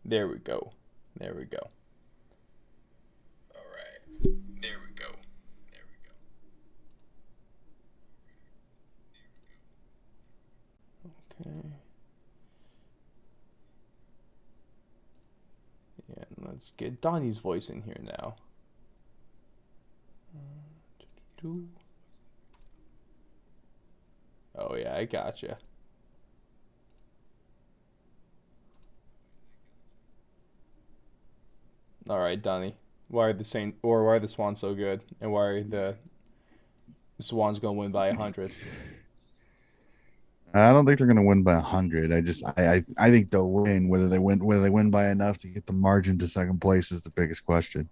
There we go. There we go. All right. There we go. There we go. Okay. Yeah, let's get Donnie's voice in here now. Oh yeah, I gotcha. All right, Donnie. Why are the Swans so good, and why are the Swans gonna win by 100? I don't think they're going to win by 100. I think they'll win. Whether they win by enough to get the margin to second place is the biggest question.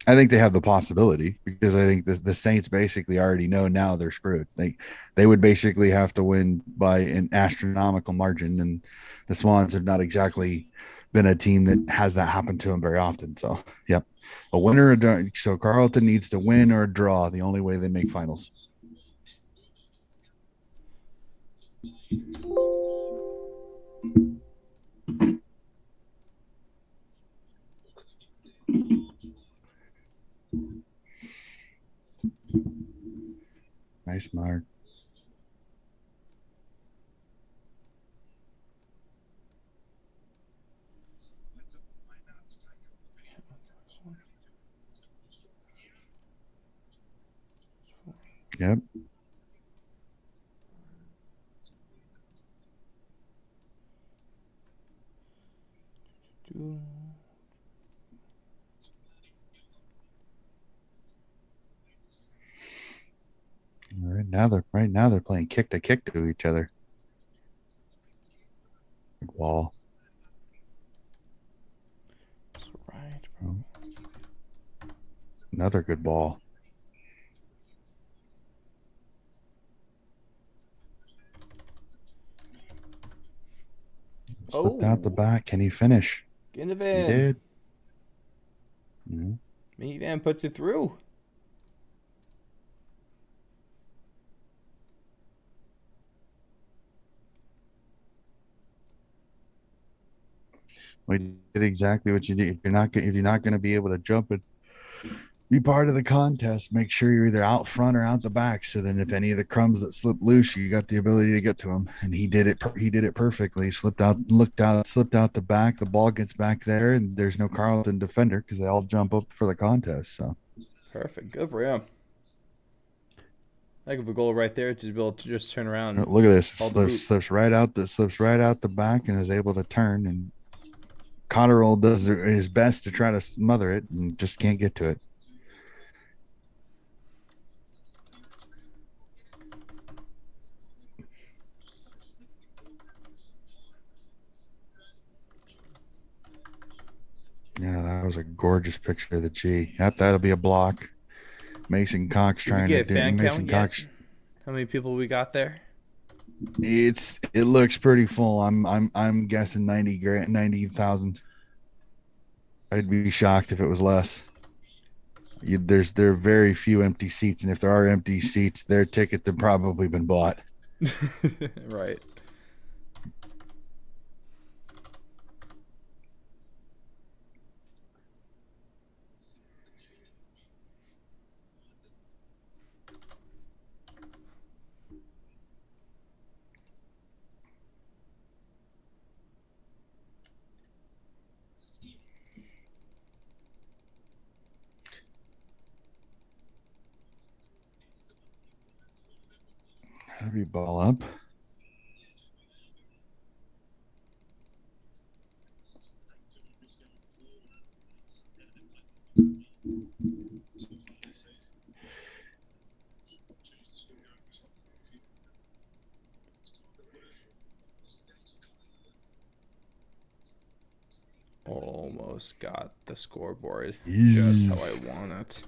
I think they have the possibility because I think the Saints basically already know now they're screwed. They would basically have to win by an astronomical margin, and the Swans have not exactly been a team that has that happen to them very often. So, yep, a winner. So Carlton needs to win or draw. The only way they make finals. Nice mark. Yep. Right now they're playing kick to kick to each other. Good wall. That's right, bro. Another good ball. Slipped out the Oh, back. Can he finish? get in the He van. did. Mhm. Minivan puts it through. We did exactly what you did. If you're not going to be able to jump and be part of the contest, make sure you're either out front or out the back. So then, if any of the crumbs that slip loose, you got the ability to get to them. And he did it. He did it perfectly. Slipped out, looked out, slipped out the back. The ball gets back there, and there's no Carlton defender because they all jump up for the contest. So Perfect. Good for him. Like of a goal right there to be able to just turn around and look at this. call the Slips, boot. slips right out the back and is able to turn. And Cotterill does his best to try to smother it and just can't get to it. Yeah, that was a gorgeous picture of the G. Yep, that'll be a block. Mason Cox Did we trying to get a do fan Mason count yet? Cox. How many people we got there? It looks pretty full. I'm guessing 90,000. I'd be shocked if it was less. There are very few empty seats, and if there are empty seats, their ticket have probably been bought. Right. Heavy ball up. Almost got the scoreboard just how I Eesh. want it.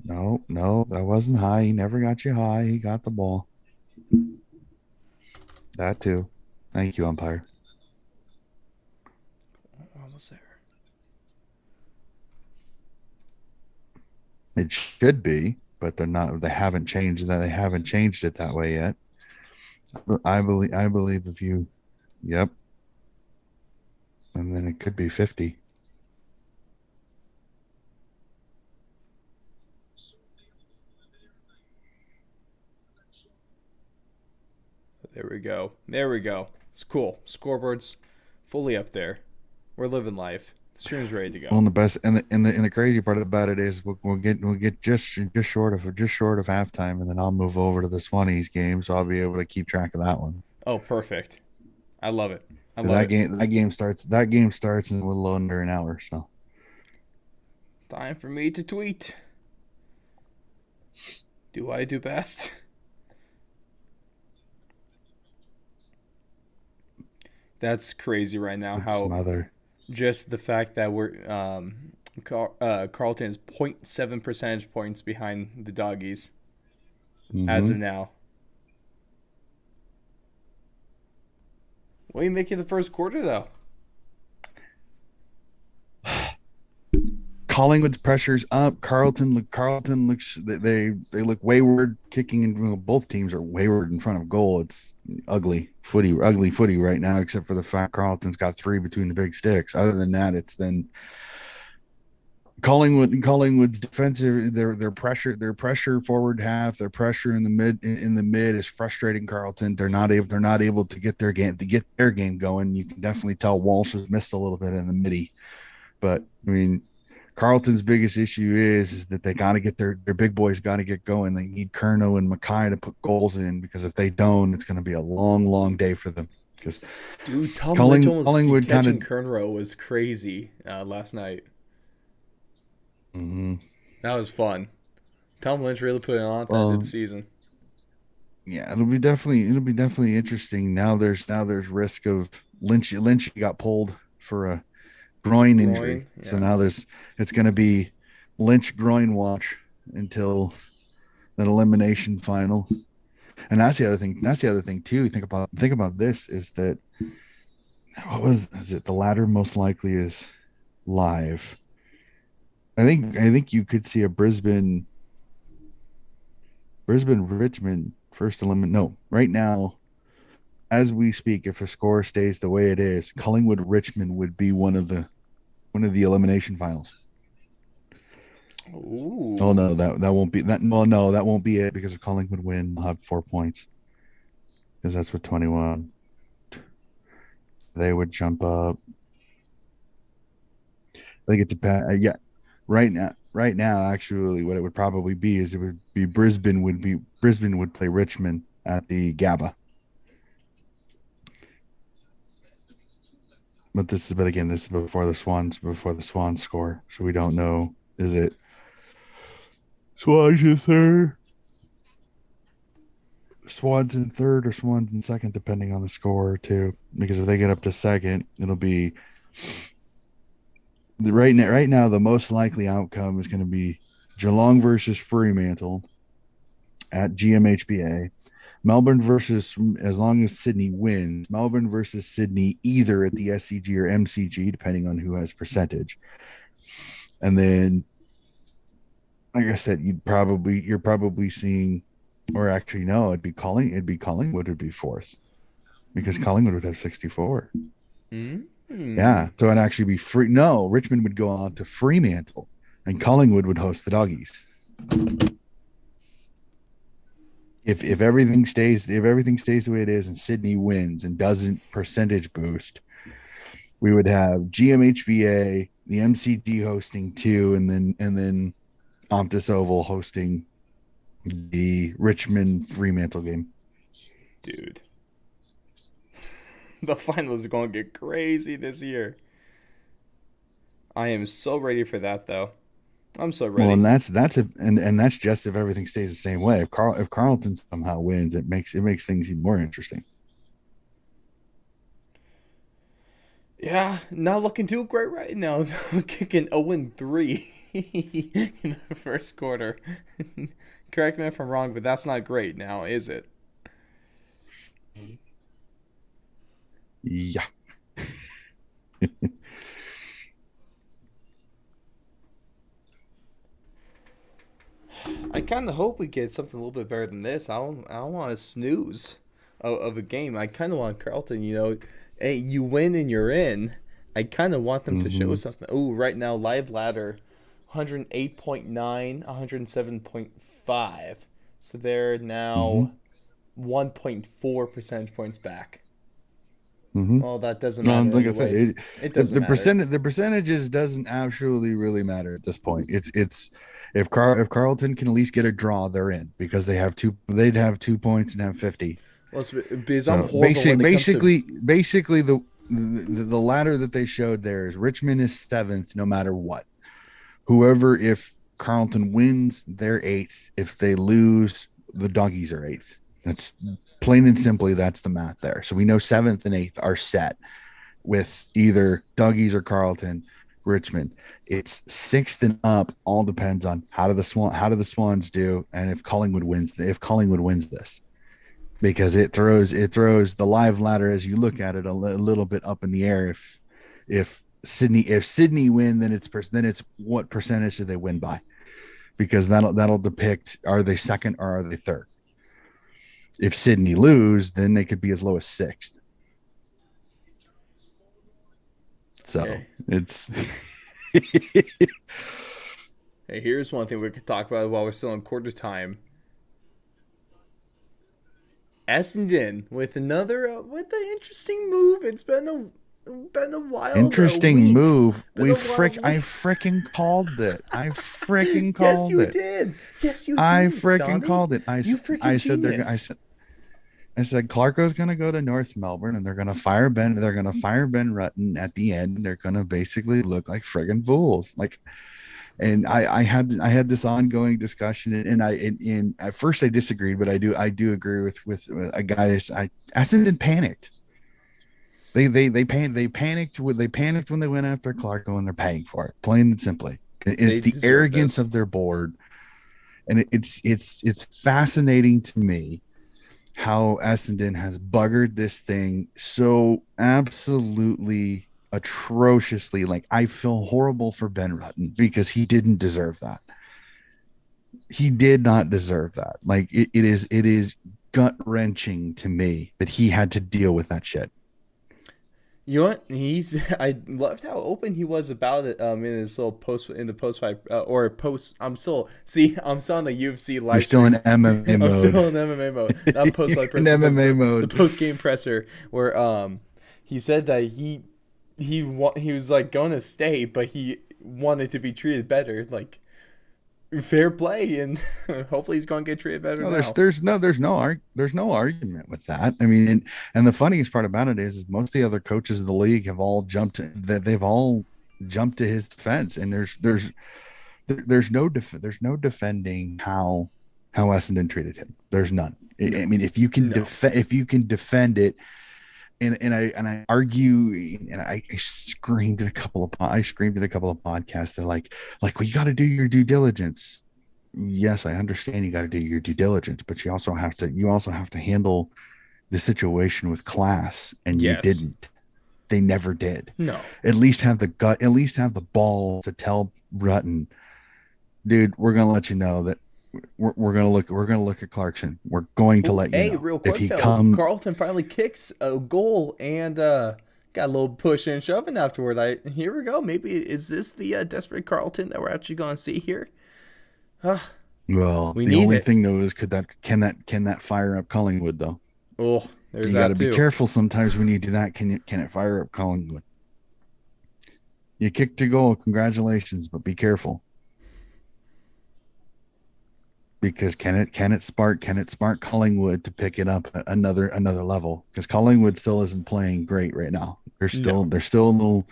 No, no, that wasn't high. He never got you high. He got the ball. That too. Thank you, umpire. Almost there. It should be, but they're not. They haven't changed that. They haven't changed it that way yet. I believe. I believe if you Yep. And then it could be 50. There we go. There we go. It's cool. Scoreboard's fully up there. We're living life. The stream's ready to Well, go. and the best and the crazy part about it is we'll get just short of halftime, and then I'll move over to the Swannies game, so I'll be able to keep track of that one. Oh, perfect. I love it. I Because love it. that game starts in a little under an hour. So Time for me to tweet. Do I do best? That's crazy right now. it's some How other. just the fact that we're Carlton is zero point 0.7 percentage points behind the doggies as Mm-hmm. of now. What are you making the first quarter though? Collingwood's pressure's up. Carlton looks they look wayward, kicking in. Well, both teams are wayward in front of goal. It's ugly footy right now, except for the fact Carlton's got three between the big sticks. Other than that, it's been Collingwood's defensive, their pressure forward half, their pressure in the mid is frustrating Carlton. They're not able to get their game going. You can definitely tell Walsh has missed a little bit in the midi. But I mean, Carlton's biggest issue is that they got to get their big boys got to get going. They need Kerno and Mackay to put goals in, because if they don't, it's going to be a long, long day for them. Because Dude, Tom Lynch almost Collingwood kind of. catching Kernrow was crazy last night. Mhm. That was fun. Tom Lynch really put it on at the end of the Well, season. yeah, it'll be definitely interesting. Now there's risk of Lynch got pulled for a groin injury, Groin, so yeah. now it's going to be Lynch groin watch until that elimination final. And that's the other thing. That's the other thing too. Think about this is that what was is it the latter most likely is live. I think you could see a Brisbane Richmond first eliminate. No, right now as we speak, if a score stays the way it is, Collingwood Richmond would be one of the elimination finals. Oh Ooh. no, that won't be that. Well, no, that won't be it, because if Collingwood win, they'll have 4 points, because that's what 21. They would jump up. I think it depends. Yeah, right now, actually, what it would probably be is it would be Brisbane would play Richmond at the Gabba. But again, this is before the Swans score, so we don't know. Is it Swans in third, Swans in third, or Swans in second, depending on the score too? Because if they get up to second, it'll be right now the most likely outcome is going to be Geelong versus Fremantle at GMHBA. Melbourne versus, as long as Sydney wins, Melbourne versus Sydney either at the SCG or MCG, depending on who has percentage. And then, like I said, you're probably seeing, or actually no, it'd be Collingwood would be fourth, because Collingwood would have 64. Mm. Yeah, so it'd actually be free. No, Richmond would go on to Fremantle, and Collingwood would host the Doggies. If everything stays the way it is, and Sydney wins and doesn't percentage boost, we would have GMHBA, the MCG hosting two, and then Optus Oval hosting the Richmond Fremantle game. Dude. The finals are going to get crazy this year. I am so ready for that, though. I'm so Well, ready. and that's just if everything stays the same way. If Carlton somehow wins, it makes things even more interesting. Yeah, not looking too great right now. Kicking 0-3 in the first quarter. Correct me if I'm wrong, but that's not great now, is it? Yeah. I kind of hope we get something a little bit better than this. I don't want to snooze of a game. I kind of want Carlton, hey, you win and you're in. I kind of want them to show Mm-hmm. something. Oh, right now live ladder, 108.9, 107.5. So they're Mm-hmm. now 1.4 percentage points back. Mm-hmm. Well, that doesn't matter Like I said, anyway. It doesn't the matter. percentages doesn't actually really matter at this point. It's if Carlton can at least get a draw, they're in because they'd have 2 points and have 50. Well, it's because I'm So horrible when it comes to. basically the ladder that they showed there is Richmond is seventh no matter what. Whoever if Carlton wins, they're eighth. If they lose, the doggies are eighth. That's plain and simply that's the math there. So we know seventh and eighth are set with either doggies or Carlton, Richmond. It's sixth and up. All depends on how do the Swans do, and if Collingwood wins this because it throws the live ladder as you look at it little bit up in the air. If Sydney win, then it's what percentage do they win by? Because that'll depict are they second or are they third. If Sydney lose, then they could be as low as sixth. So Hey, it's hey, here's one thing we could talk about while we're still in quarter time. Essendon with an interesting move. It's been a wild interesting week. move. Been a wild I week. freaking called it. I freaking Yes, called you it. did. Yes, you I did, freaking Donnie. called it. You I freaking said genius. I said Clarko's going to go to North Melbourne and they're going to fire Ben. They're going to fire Ben Rutten at the end. And they're going to basically look like friggin' fools. Like, and I had this ongoing discussion, and at first I disagreed, but I do agree with a guy. Essendon panicked. They panicked when they went after Clarko, and they're paying for it, plain and simply. They It's the deserve arrogance this. of their board, and it's fascinating to me how Essendon has buggered this thing so absolutely atrociously. Like I feel horrible for Ben Rutten because he didn't deserve that. He did not deserve that. Like it is gut wrenching to me that he had to deal with that shit. You know what? He's. I loved how open he was about it. In his little post in the post fight or post. I'm still on the UFC You're live still in stream. MMA I'm mode. still in MMA mode. Not post You're fight in presser, but MMA the mode. post game presser where he said that he was like going to stay, but he wanted to be treated better. Like fair play, and hopefully he's going to get treated better No, now. there's no argument with that. I mean, and the funniest part about it is most of the other coaches of the league have all they've all jumped to his defense, and there's no defending how Essendon treated him. There's none. No, I mean, no. if you can defend it, and I argue, and I screamed at a couple of podcasts. They're well, you got to do your due diligence. Yes, I understand you got to do your due diligence, but you also have to handle the situation with class, and you Yes. didn't. They never did. No. At least have the gut, at least have the ball to tell Rutten, dude, we're gonna let you know that we're gonna look at Clarkson. We're going to Oh, let you hey, know real if quick he though, come. Carlton finally kicks a goal and got a little push and shoving afterward. Here we go. Maybe is this the desperate Carlton that we're actually going to see here? Well, We the need only it. thing though is can that fire up Collingwood though? Oh, there's You got that to be too. careful sometimes when you do that. Can it fire up Collingwood? You kicked a goal, congratulations, but be careful because can it spark Collingwood to pick it up another level? Because Collingwood still isn't playing great right now. No, They're still a little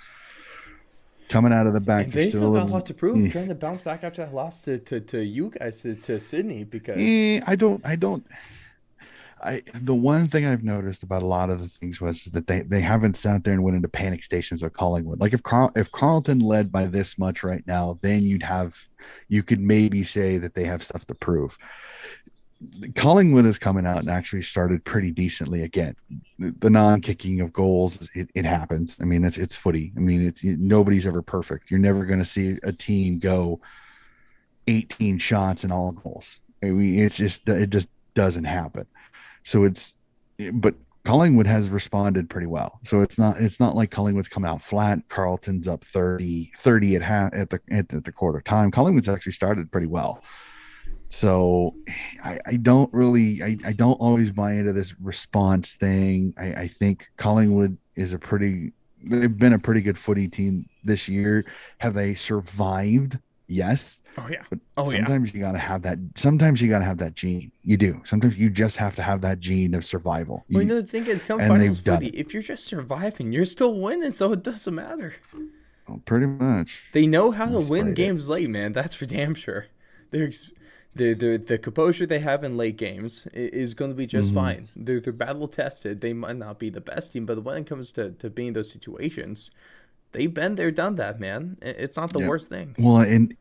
coming out of the back. and They're they still still a got a little. lot to prove. Trying to bounce back after that loss to you guys to Sydney because I don't. The one thing I've noticed about a lot of the things was that they haven't sat there and went into panic stations with Collingwood. Like if Carlton led by this much right now, then you could maybe say that they have stuff to prove. Collingwood is coming out and actually started pretty decently again. The non-kicking of goals, it happens. I mean, it's footy. I mean, nobody's ever perfect. You're never going to see a team go 18 shots and all goals. I mean, it just doesn't happen. So but Collingwood has responded pretty well. So it's not like Collingwood's come out flat. Carlton's up 30 at half at the quarter time. Collingwood's actually started pretty well. So I don't really I don't always buy into this response thing. I think Collingwood is a pretty they've been a pretty good footy team this year. Have they survived? Yes. Oh yeah. But Oh yeah. sometimes you gotta have that gene. You do. Sometimes you just have to have that gene of survival. Well, the thing is, come And finals they've done footy, it. if you're just surviving, you're still winning, so it doesn't matter. Well, pretty much. They know how I to win sprayed it. games late, man. That's for damn sure. They're the composure they have in late games is going to be just Hmm. fine. They're battle tested. They might not be the best team, but when it comes to being in those situations, they've been there, done that, man. It's not the Yep. worst thing. Well, and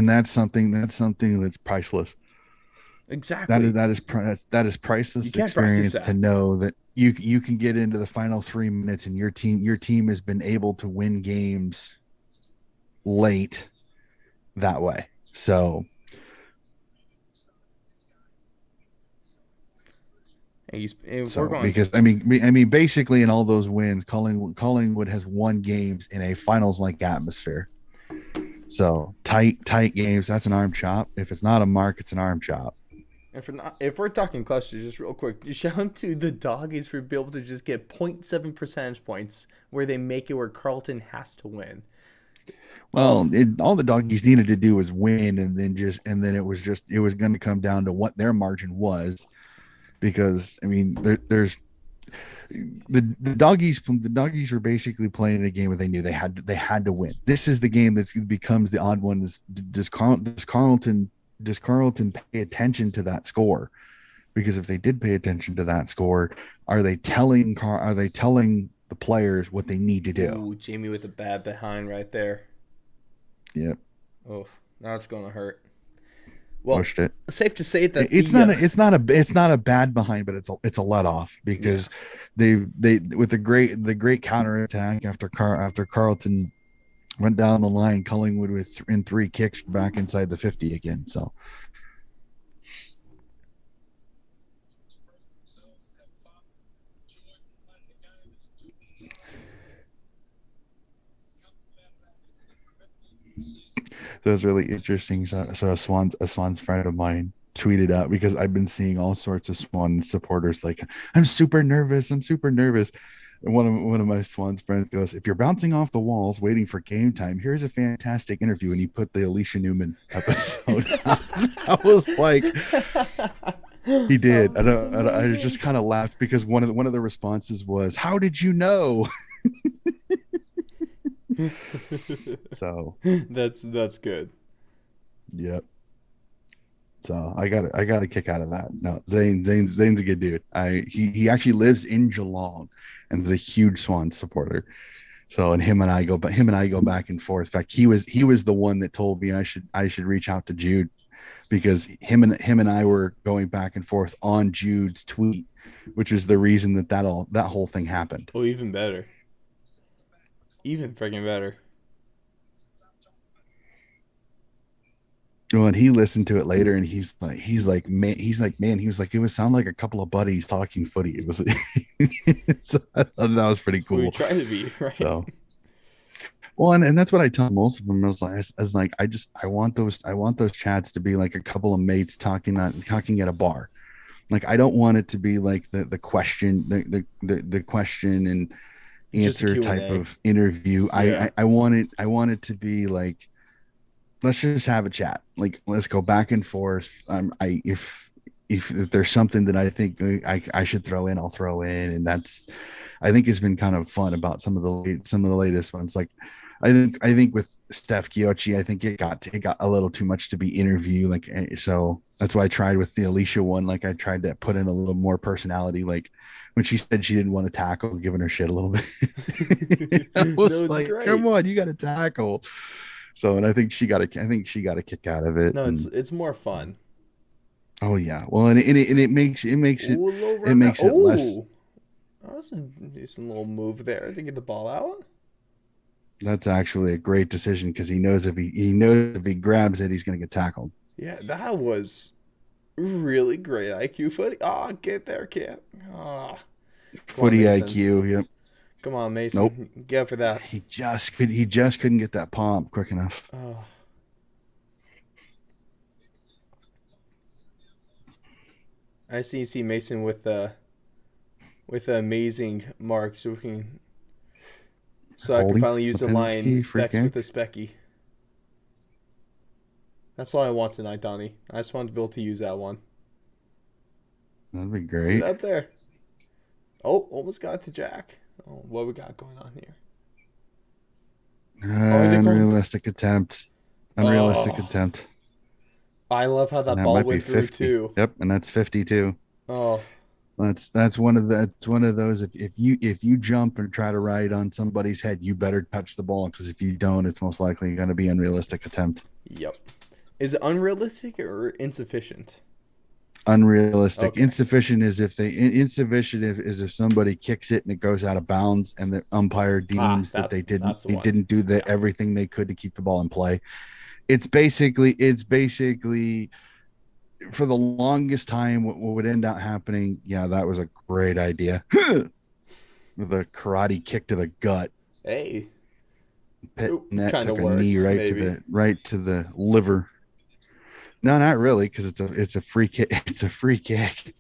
that's something that's priceless. Exactly. That is You priceless can't practice experience to that. know that you can get into the final 3 minutes and your team has been able to win games late that way. So If we're so going, because I mean basically in all those wins, Collingwood has won games in a finals like atmosphere. So tight games. That's an arm chop. If it's not a mark, it's an arm chop. if we're talking clusters, just real quick, shout out to the doggies for being able to just get point 0.7 percentage points where they make it where Carlton has to win. Well, all the doggies needed to do was win, and then it was going to come down to what their margin was, because I mean there's the doggies were basically playing a game where they knew they had to win. This is the game that becomes the odd one. Does Carlton pay attention to that score? Because if they did pay attention to that score, are they telling the players what they need to do? Ooh, Jamie with a bad behind right there. Yep, Oh, now it's gonna hurt. Well, pushed it. safe to say that It's the not a bad behind, but it's a let off yeah. because they with the great counterattack after Carlton went down the line, Collingwood in 3 kicks back inside the 50 again. So that was really interesting. So a Swans friend of mine tweeted out, because I've been seeing all sorts of Swan supporters like, I'm super nervous. I'm super nervous. And one of my Swans friends goes, if you're bouncing off the walls waiting for game time, here's a fantastic interview. And he put the Alicia Newman episode. I was like, he did. Oh, that's I just amazing. kind of laughed because one of the responses was, "How did you know?" So, That's good. yeah. So I got a kick out of that. No, Zane's a good dude. He actually lives in Geelong and is a huge Swan supporter. So and him and I go back and forth. In fact, he was the one that told me I should reach out to Jude, because him and I were going back and forth on Jude's tweet, which was the reason that whole thing happened. Oh, even better. Even freaking better. Well, and he listened to it later, and man, he was like, it would sound like a couple of buddies talking footy. It was, so I thought that was pretty We cool. try to be right. So, well, and that's what I tell most of them. I was like, I want those chats to be like a couple of mates talking at a bar. Like, I don't want it to be like the question, the question and Just a answer Q and type A. of interview. Yeah. I want it to be like, let's just have a chat. Like, let's go back and forth. I if there's something that I think I should throw in, I'll throw in, and I think it's been kind of fun about some of the latest ones. Like, I think with Steph Giochi, I think it got a little too much to be interview. Like, so that's why I tried with the Alicia one. Like, I tried to put in a little more personality. Like, when she said she didn't want to tackle, giving her shit a little bit. I No, was it's like, come great. on, you got to tackle. So, and I think she got a kick out of it. No, it's And it's more fun. oh yeah, well, and it makes it makes it Ooh, a little it rundown. makes it less. Oh, that was a decent little move there to get the ball out. That's actually a great decision, because he knows if he grabs it, he's going to get tackled. Yeah, that was really great IQ footy. Ah, get there, kid. Ah, Come on, Footy Mason. IQ. Yep. Come on, Nope. Mason. Get for that. He just couldn't get that pomp quick enough. Oh, I see Mason with an amazing mark, so I can Holding finally use the line Lipinski, free specs with kick. the specky. That's all I want tonight, Donnie. I just want to be able to use that one. That'd be Get great. up there. Oh, almost got to Jack. Oh, what we got going on here? Oh, they're going. Unrealistic attempt. Unrealistic Oh, attempt. I love how And that that ball might be went through 50. too. Yep, and that's 52. Oh, That's one of those if you jump and try to ride on somebody's head, you better touch the ball because if you don't, it's most likely going to be unrealistic attempt. yep. Is it unrealistic or insufficient? Unrealistic. Okay. Insufficient is if somebody kicks it and it goes out of bounds and the umpire Ah, deems that that's the they one. didn't do Yeah. everything they could to keep the ball in play. It's basically for the longest time what would end up happening. Yeah, that was a great idea. With a karate kick to the gut, Hey, pit it net kind of took a knee works, maybe. right to the liver. No, not really, because it's a free kick. It's a free kick.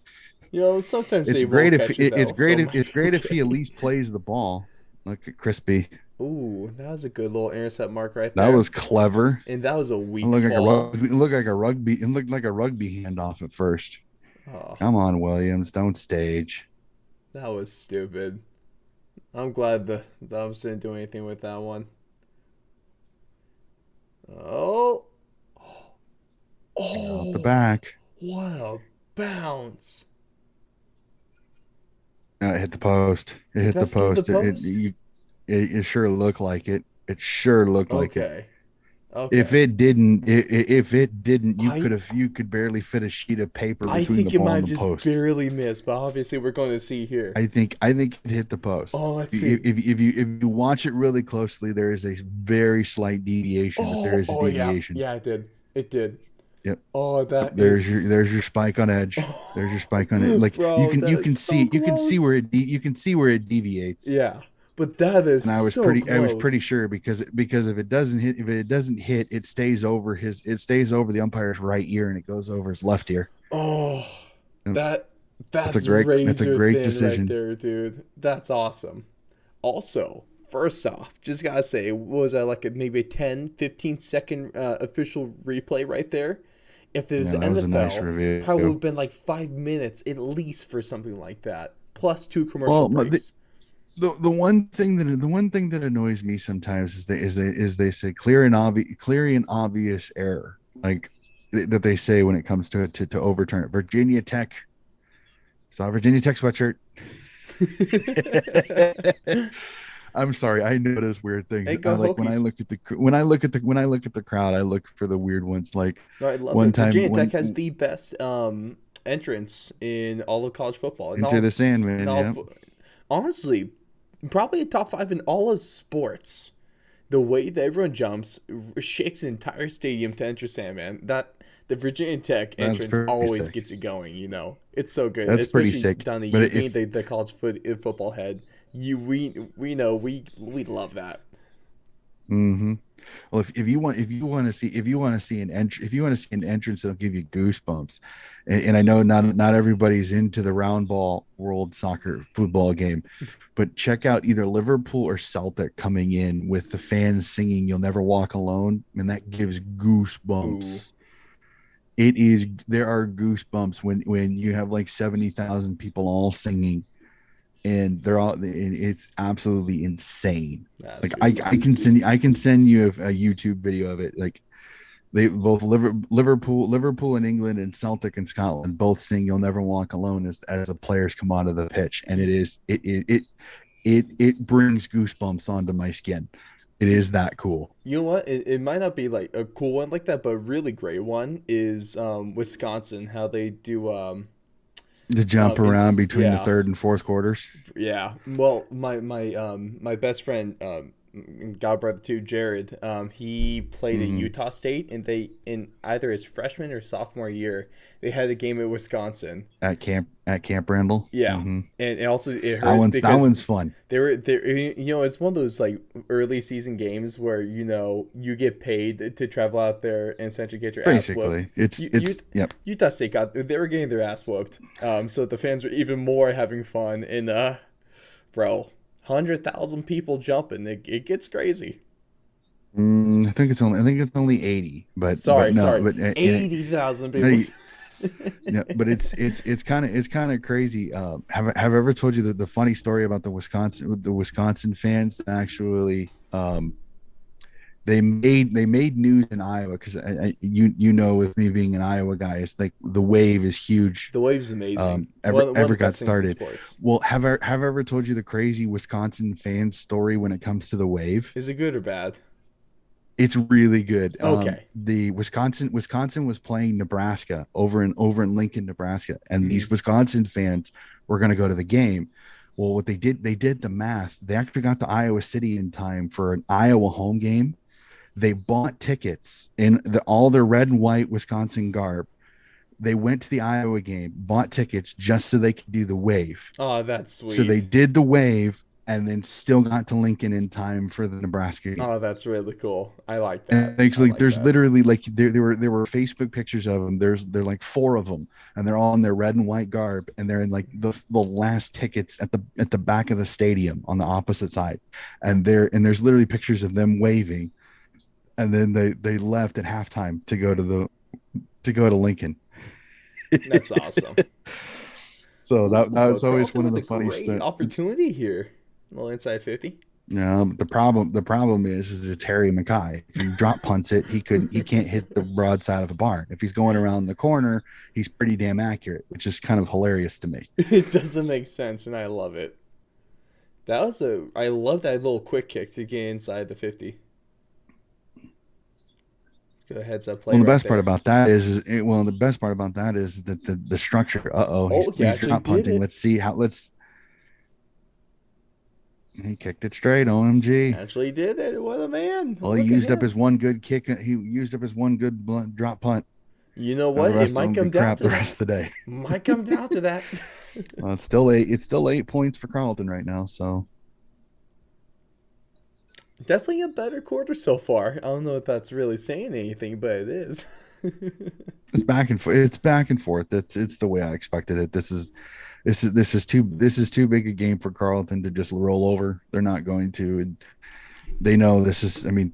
Sometimes they It's won't great if catch it though, so it might it's be great if he at okay. least plays the ball. Look at Crispy. Ooh, that was a good little intercept mark right That there. was clever. And that was a It weak looked like a fall. rugby. It looked like a rugby. It looked like a rugby handoff at first. Oh, Come on, Williams, don't stage. that was stupid. I'm glad the Dubs didn't do anything with that one. Oh, Out the oh, back. what a bounce. It hit the post. It Did hit that the skate the post. post? It sure looked like it. It sure looked like it. Okay, okay. If it didn't, I you could barely fit a sheet of paper I between the think it ball might and have the just post. barely missed, but obviously we're going to see here. I think it hit the post. Oh, let's see. If you watch it really closely, there is a very slight deviation, but there Oh, is a oh yeah, deviation. yeah, it did. It did. Yep. Oh, Yep. that is, There's your spike on edge. There's your spike on it. Like bro, that is so close. you can see where it deviates. Yeah, but that is And so I was pretty close. sure because if it doesn't hit, it stays over the umpire's right ear and it goes over his left ear. Oh, Yep. that that's razor Great thin right decision. there, dude. That's awesome. Also, first off, just gotta say, what was that like maybe a 10, 15 second official replay right there? If it was Yeah, the that was a nice NFL, probably would review. have been like 5 minutes at least for something like that, plus two commercial Well, breaks. the one thing that annoys me sometimes is they say clear and obvious error like that they say when it comes to overturn it. Virginia Tech saw Virginia Tech sweatshirt. I'm sorry, I notice weird things. Hey, I go like Hokies! when I look at the crowd, I look for the weird ones. Like No, I love one it. time Virginia Tech has when the best entrance in all of college football, and Enter all, the and Sandman, all. yeah, Honestly, probably a top five in all of sports. The way that everyone jumps shakes the entire stadium to enter Sandman. That the Virginia Tech that's entrance pretty always sick. gets it going. It's so good, That's pretty especially sick. Donnie. But You being if the college football head, we know we love that. Mm-hmm. Well, if you want to see an entrance that'll give you goosebumps, and I know not everybody's into the round ball world soccer football game, but check out either Liverpool or Celtic coming in with the fans singing "You'll Never Walk Alone," and that gives Ooh, goosebumps. There are goosebumps when you have like 70,000 people all singing and it's absolutely insane. that's Like good to hear. I can send you a YouTube video of it. Like they both Liverpool in England and Celtic in Scotland both sing "You'll Never Walk Alone" as the players come onto the pitch, and it brings goosebumps onto my skin. It is that cool. You know what? It might not be like a cool one like that, but a really great one is Wisconsin. How they do To jump in around between the yeah third and fourth quarters. yeah. Well, my best friend God brother too, Jared. He played at Hmm. Utah State, and they in either his freshman or sophomore year, they had a game at Wisconsin. At Camp Randall. Yeah, Hmm. and also it That hurt one's that because one's fun. it's one of those like early season games where you get paid to travel out there and essentially get your ass whooped. Basically, it's You, you, it's yep. Utah State they were getting their ass whooped. So the fans were even more having fun. And bro, 100,000 people jumping, it gets crazy. I think it's only 80, but no, Sorry, but 80,000 no, people. no, but it's kind of crazy. Have I ever told you the funny story about the Wisconsin fans that actually they made news in Iowa because with me being an Iowa guy, it's like the wave is huge. The wave's amazing. Ever One of ever the got best things in started. sports. Well, have I ever told you the crazy Wisconsin fan story when it comes to the wave? Is it good or bad? It's really good. Okay. The Wisconsin was playing Nebraska over in Lincoln, Nebraska, and Mhm. these Wisconsin fans were going to go to the game. Well, what they did the math. They actually got to Iowa City in time for an Iowa home game. They bought tickets in all their red and white Wisconsin garb. They went to the Iowa game, bought tickets just so they could do the wave. Oh, that's So they sweet. did the wave and then still got to Lincoln in time for the Nebraska game. Oh, that's really cool. I like that. And I actually, like there's that. literally like there were Facebook pictures of them. There like four of them, and they're all in their red and white garb, and they're in like the last tickets at the back of the stadium on the opposite side, and there's literally pictures of them waving, and then they left at halftime to go to Lincoln. That's awesome. So that Ooh, that was always Carlton one of with the a funny great stuff. opportunity here. A little inside 50. The problem is it's Harry Mackay. If he drop punts it, he can't hit the broadside of the barn. If he's going around the corner, he's pretty damn accurate, which is kind of hilarious to me. It doesn't make sense, and I love it. I love that little quick kick to get inside the 50. Good heads up play Well, the right best part there. about that the best part about that is that the structure. Oh, he He's actually drop did punting. it. Let's see how. Let's. He kicked it straight. OMG. Actually did it. What a man. Well, he Look at used up him. his one good kick. He used up his one good drop punt. You know Now the what? It rest of might them be come down crap to the rest that. of the day. Might come down to that. Well, it's still 8 points for Carlton right now. So Definitely a better quarter so far. I don't know if that's really saying anything, but it is. it's back and forth. It's back and forth. It's the way I expected it. This is too big a game for Carlton to just roll over. They're not going to. And they know this is. I mean,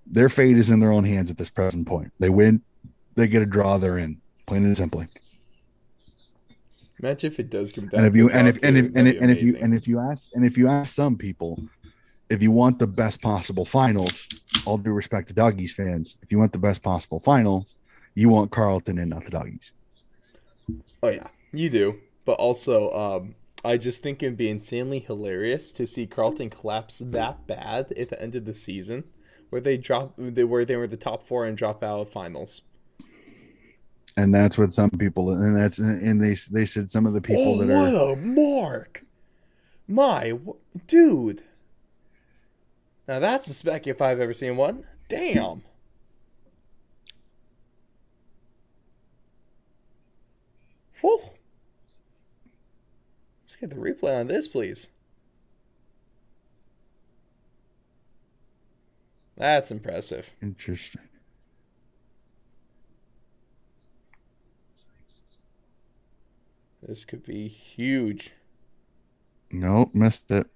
their fate is in their own hands at this present point. They win, they get a draw. They're in. Plain and simply. Imagine if it does come And down if to a you and draw if and too. if That'd and, be if, and if you amazing. and if you ask some people if you want the best possible finals, all due respect to Doggies fans, if you want the best possible finals, you want Carlton and not the Doggies. Oh yeah, you do. But also, I just think it'd be insanely hilarious to see Carlton collapse that bad at the end of the season, where they were the top four and drop out of finals. And that's what some people and they said some of the people Oh, that what are a mark! Dude. Now that's a spec if I've ever seen one. Damn. Whew. Let's get the replay on this, please. That's impressive. interesting. This could be huge. Nope, missed it.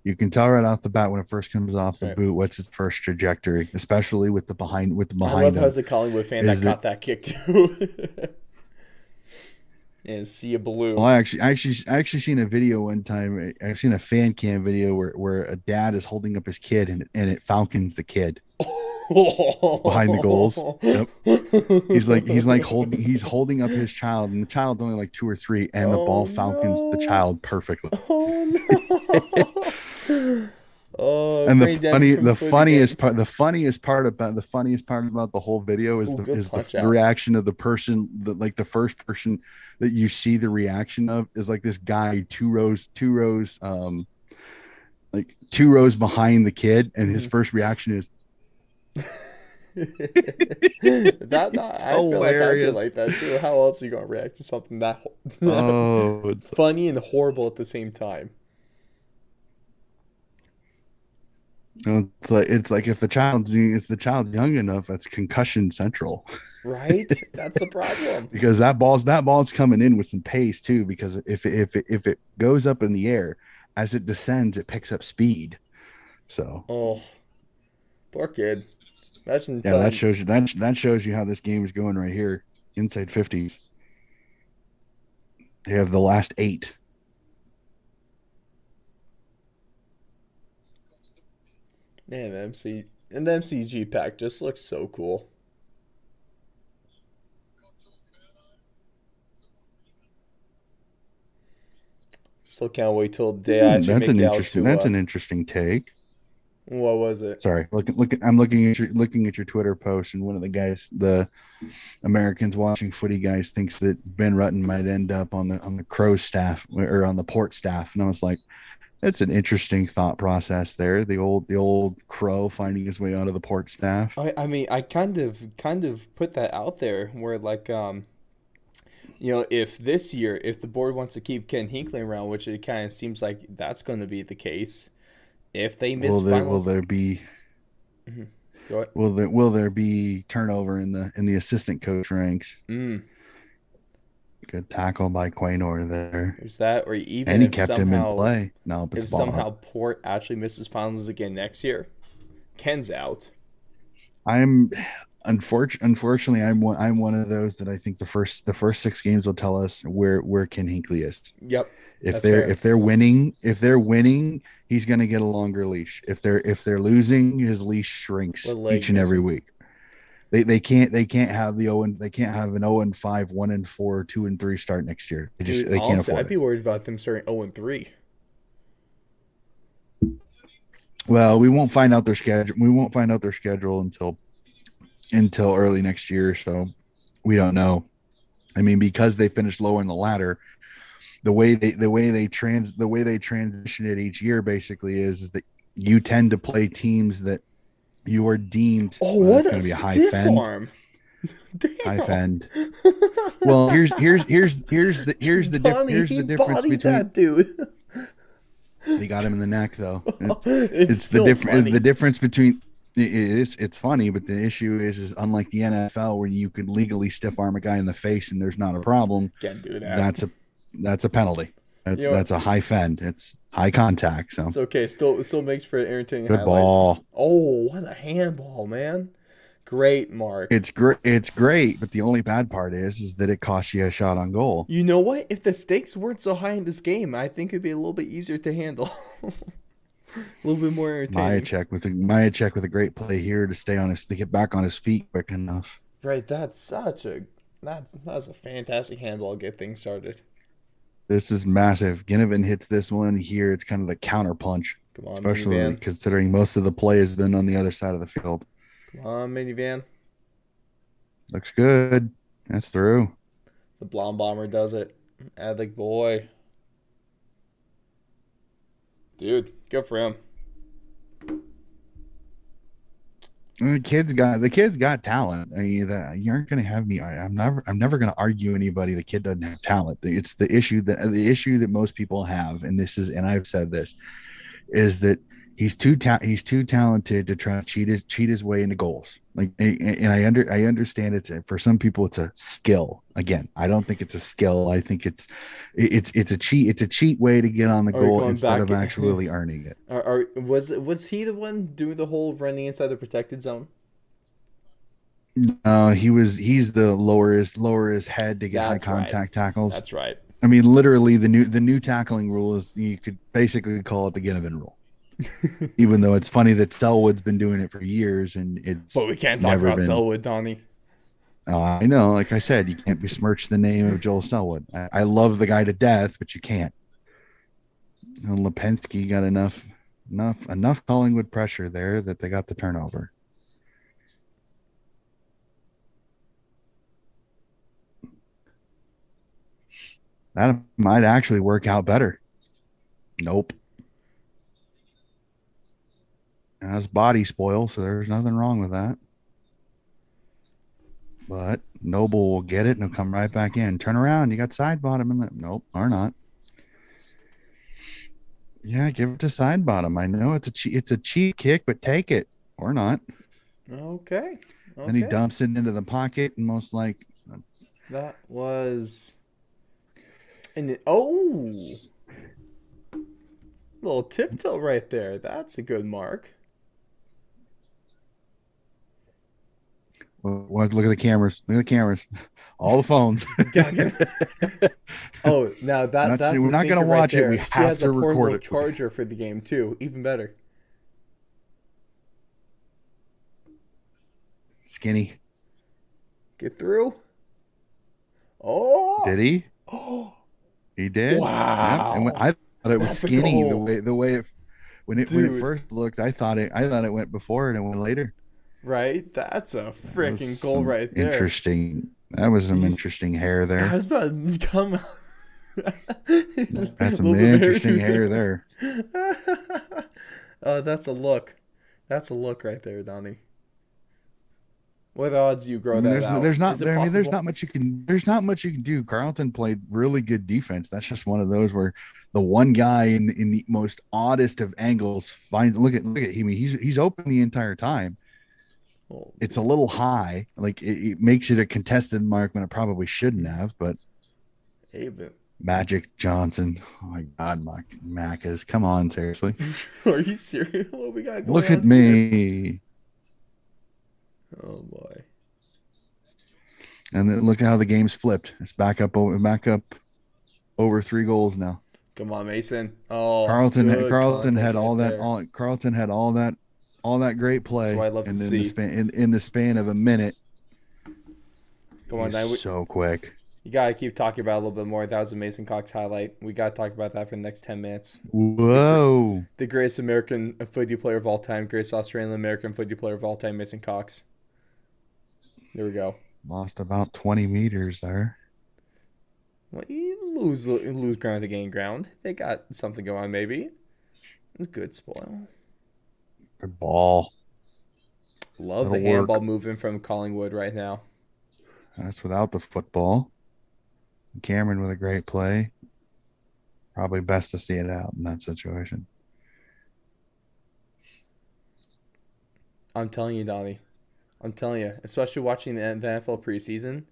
You can tell right off the bat when it first comes off the Right. boot what's its first trajectory, especially with the I love behind how him. as a Collingwood fan that Is that caught that kick too. And see a well, blue. I actually seen a video one time. I've seen a fan cam video where a dad is holding up his kid and it falcons the kid behind the goals. Yep. He's holding up his child, and the child's only like 2 or 3, and the Oh ball falcons the no. child perfectly. Oh no. Oh, And bring them from food again. the funniest part about the whole video is Oh, good punch the out. reaction of the person that like the first person that you see the reaction of is like this guy two rows behind the kid, and his Mhm. first reaction is it's I feel like I'd be hilarious. like that too. How else are you gonna react to something that that Oh, funny and horrible at the same time? it's like if the child's young enough, that's concussion central. Right? That's the problem. Because that ball's coming in with some pace too. Because if it goes up in the air, as it descends, it picks up speed. So Oh, poor kid. Imagine yeah, telling, that shows you how this game is going right here. Inside 50s. They have the last eight. man, the MCG pack just looks so cool. Still can't wait till the day I actually make it out to That's an interesting take. what was it? Sorry, I'm looking at your Twitter post, and one of the guys, the Americans watching footy guys, thinks that Ben Rutten might end up on the Crow staff or on the Port staff, and I was like, that's an interesting thought process there. The old Crow finding his way out of the Port staff. I mean I kind of put that out there where like if this year if the board wants to keep Ken Hinkley around, which it kind of seems like that's going to be the case, if they miss Will finals. there be Mhm. Go ahead. will there be turnover in the assistant coach ranks? Mm, Good tackle by Quaynor there, there's that, or even and he kept him in play. No, it's if ball up. somehow Port actually misses finals again next year, Ken's out. I'm unfortunately I'm one of those that I think the first six games will tell us where Ken Hinkley is. Yep, that's fair. If they're winning, he's going to get a longer leash. If they're losing, his leash With shrinks a each leg and every missing. week. They can't have they can't have an 0-5, 1-4, 2-3 start next year. Dude, They can't honestly, afford I'd it. be worried about them starting 0-3. Well, we won't find out their schedule. We won't find out their schedule until early next year, so we don't know. I mean, because they finished low in the ladder, the way they transition it each year basically is that you tend to play teams that you are deemed Oh, it's what going a to be a stiff arm. high Damn. fend. Well, Donnie, here's he the difference bodied between that dude. they got him in the neck though. It's It's the still difference funny. between it's funny, but the issue is unlike the NFL where you could legally stiff arm a guy in the face and there's not a problem. Can't do that. That's a penalty. You know, That's a high fend. It's high contact. So it's okay. Still makes for an entertaining good highlight. ball. Oh, what a handball, man. Great mark. It's great. It's great, but the only bad part is that it costs you a shot on goal. You know what? If the stakes weren't so high in this game, I think it'd be a little bit easier to handle. A little bit more entertaining. Maya check with a great play here to get back on his feet quick enough. Right, that's a fantastic handball to get things started. This is massive. Ginnivan hits this one here. It's kind of the counter punch, Come on, especially minivan. considering most of the play has been on the other side of the field. Come on, minivan. Looks good. That's through. The blonde bomber does it. Adlic boy. Dude, good for him. The kid's got talent. I mean, you aren't going to have me. I'm never going to argue anybody. The kid doesn't have talent. It's the issue that most people have, and and I've said this, is that he's too talented to try to cheat his way into goals. Like, and I understand for some people it's a skill. Again, I don't think it's a skill. I think it's a cheat way to get on the Are we goal going instead back? of actually earning it. Was he the one doing the whole running inside the protected zone? He's the lower his head to get high That's right. contact tackles. That's right. I mean, literally the new tackling rule is you could basically call it the Ginnivan rule. Even though it's funny that Selwood's been doing it for years and it's But we can't talk never about been. Selwood, Donnie. I know, like I said, you can't besmirch the name of Joel Selwood. I love the guy to death, but you can't. Lipinski got enough Enough Collingwood pressure there that they got the turnover. That might actually work out better. Nope. That's body spoil, so there's nothing wrong with that. But Noble will get it and he'll come right back in. Turn around. You got side bottom in the nope, or not. Yeah, give it to side bottom. I know it's a cheap kick, but take it or not. Okay. Then he Okay. dumps it into the pocket and most like That was. And oh, little tiptoe right there. That's a good mark. well, look at the cameras. Look at the cameras. All the phones. Gotta Oh, now that's We're the not gonna thinker right watch it. We there. She have has a to record portable it. charger for the game too. Even better. Skinny. Get through. Oh. Did he? Oh. He did. Yep. And Wow. I thought it was That's a skinny goal. the way it when it Dude, first looked. I thought it went before and it went later. right? That's a That was freaking goal some right there. interesting. That was some He's interesting hair I there. was about to come a That's some little bit of hair interesting through hair there. there. That's a look. That's a look right there, Donnie. What odds you I grow mean, that out? Is it there's possible? not much you can there's not much you can do. Carlton played really good defense. That's just one of those where the one guy in the most oddest of angles finds look at him. He's open the entire time. Oh, It's a little high. Like it makes it a contested mark when it probably shouldn't have, but hey, but Magic Johnson. Oh my God, Macas. Come on, seriously. are you serious? What we got going Look at on here? me. Oh boy. And then look at how the game's flipped. It's back up over 3 goals now. Come on, Mason. Oh, good Carlton contact had right there. all that great That's what play I love to and then see. in the span of a minute, Come on, he's now so quick. you gotta keep talking about it a little bit more. That was a Mason Cox highlight. We gotta talk about that for the next 10 minutes. The gr- Whoa. the greatest American footy player of all time, greatest Australian American footy player of all time, Mason Cox. There we go. Lost about 20 meters there. Well, you lose ground to gain ground. They got something going on, maybe. It's good spoil. Good ball. Love the That'll handball work. movement from Collingwood right now. That's without the football. Cameron with a great play. Probably best to see it out in that situation. I'm telling you, Donnie. I'm telling you, especially watching the NFL preseason,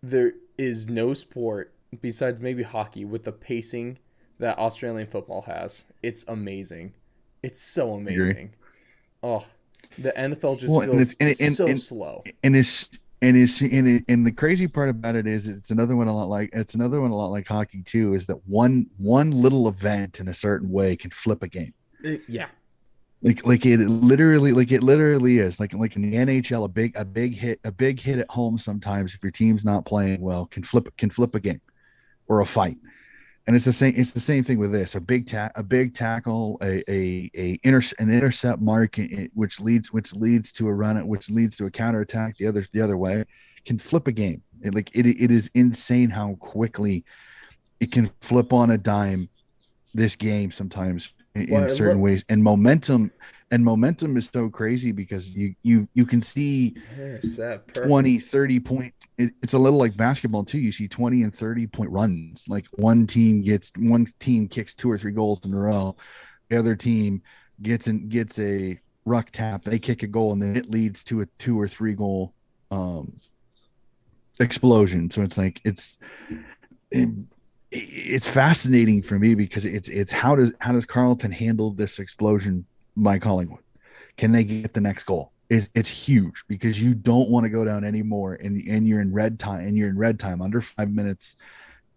there is no sport besides maybe hockey with the pacing that Australian football has. It's amazing. It's so I agree. amazing. Oh, the NFL just Well, and it's feels so slow. and it's and the crazy part about it is it's another one a lot like hockey too is that one little event in a certain way can flip a game. Yeah. Like it literally is like in the NHL a big hit at home sometimes if your team's not playing well can flip a game or a fight. And it's the same thing with this a big tackle an intercept mark which leads to a run which leads to a counterattack the other way can flip a game. It is insane how quickly it can flip on a dime this game sometimes in Well, certain look. ways and momentum is so crazy because you can see Intercept. 20 Perfect. 30 point it's a little like basketball too. You see 20 and 30 point runs, like one team kicks 2 or 3 goals in a row, the other team gets a ruck tap, they kick a goal, and then it leads to a 2 or 3 goal um explosion. So it's like it, it's fascinating for me because it's how does Carlton handle this explosion by Collingwood? Can they get the next goal? It's huge because you don't want to go down anymore, and you're in red time under 5 minutes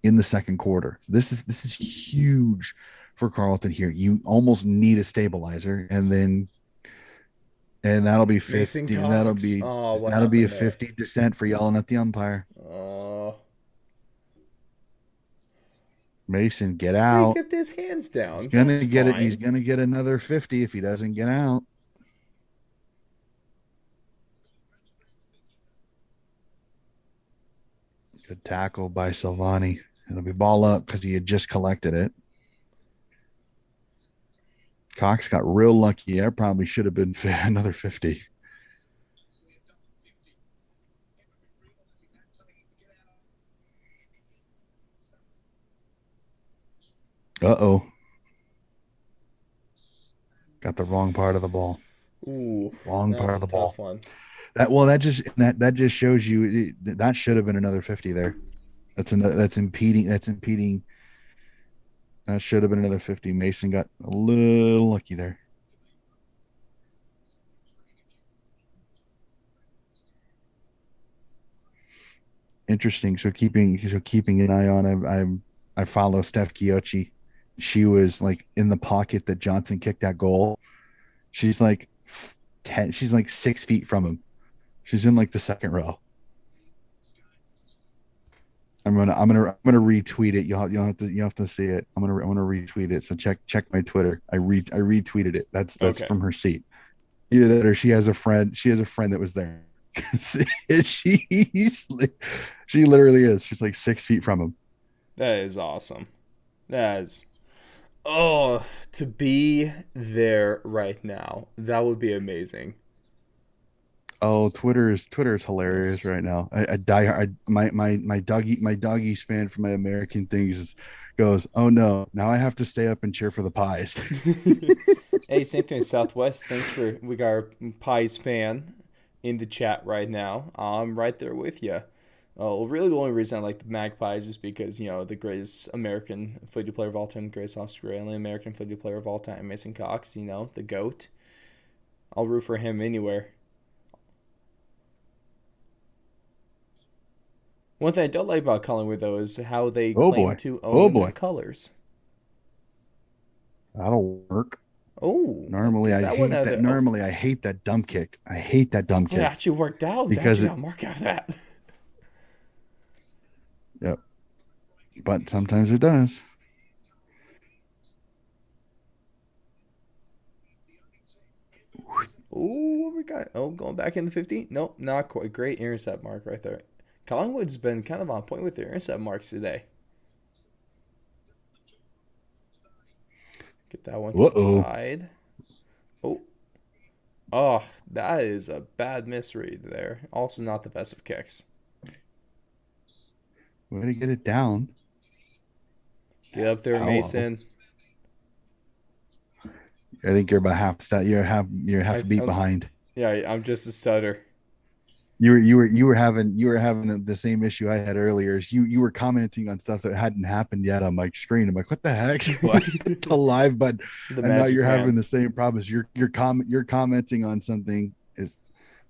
in the second quarter. This is huge for Carlton here. You almost need a stabilizer, and that'll be Mason 50. Cox. Oh, what That'll be a happened there? 50 descent for yelling at the umpire. Oh, Mason, get But he out. kept his hands He's down. gonna That's get it. He's fine. gonna get another 50 if he doesn't get out. Good tackle by Silvani. It'll be ball up because he had just collected it. Cox got real lucky. I probably should have been another 50. Uh-oh. Got the wrong part of the ball. Ooh, Wrong part that's of a the tough ball. one. That just shows you that should have been another 50 there. That's impeding. That's impeding. That should have been another 50. Mason got a little lucky there. Interesting. So keeping an eye on. I follow Steph Chiocci. She was like in the pocket that Johnson kicked that goal. She's like 10. She's like 6 feet from him. She's in like the second row. I'm gonna retweet it. You'll have to see it. I'm gonna retweet it. So check my Twitter. I retweeted it. That's Okay. from her seat. Either that or she has a friend. She has a friend that was there. She's like, she literally is. She's like 6 feet from him. That is awesome. That is. Oh, to be there right now. That would be amazing. Oh, Twitter is hilarious Yes. right now. I die. My doggies fan from my American things goes. Oh no! Now I have to stay up and cheer for the pies. Hey, same thing, Southwest. Thanks for we got our Pies fan in the chat right now. I'm right there with you. Well, really, the only reason I like the Magpies is because the greatest American footy player of all time, greatest Australian American footy player of all time, Mason Cox. The goat. I'll root for him anywhere. One thing I don't like about Collingwood though is how they Oh claim boy! to Oh own the boy! colors. That'll work. Oh, Normally get I that one hate out of that. there. Oh, Normally I hate that dump kick. I hate that dump but it kick actually worked out. They because actually it. got a mark out of that. Yep. But sometimes it does. Oh, what we got? Oh, going back in the 50? Nope, not quite. Great intercept mark right there. Collingwood's been kind of on point with their intercept marks today. Get that one to Uh the oh. side. Oh, oh, that is a bad misread there. Also, not the best of kicks. Way to get it down. Get up there, Hello. Mason. I think you're about half stat. You're half a beat I'm, behind. yeah, I'm just a stutter. You were having the same issue I had earlier. Is you were commenting on stuff that hadn't happened yet on my screen. I'm like, what the heck? Why hit the The live button? And now magic you're man. having the same problem. Is you're commenting on something is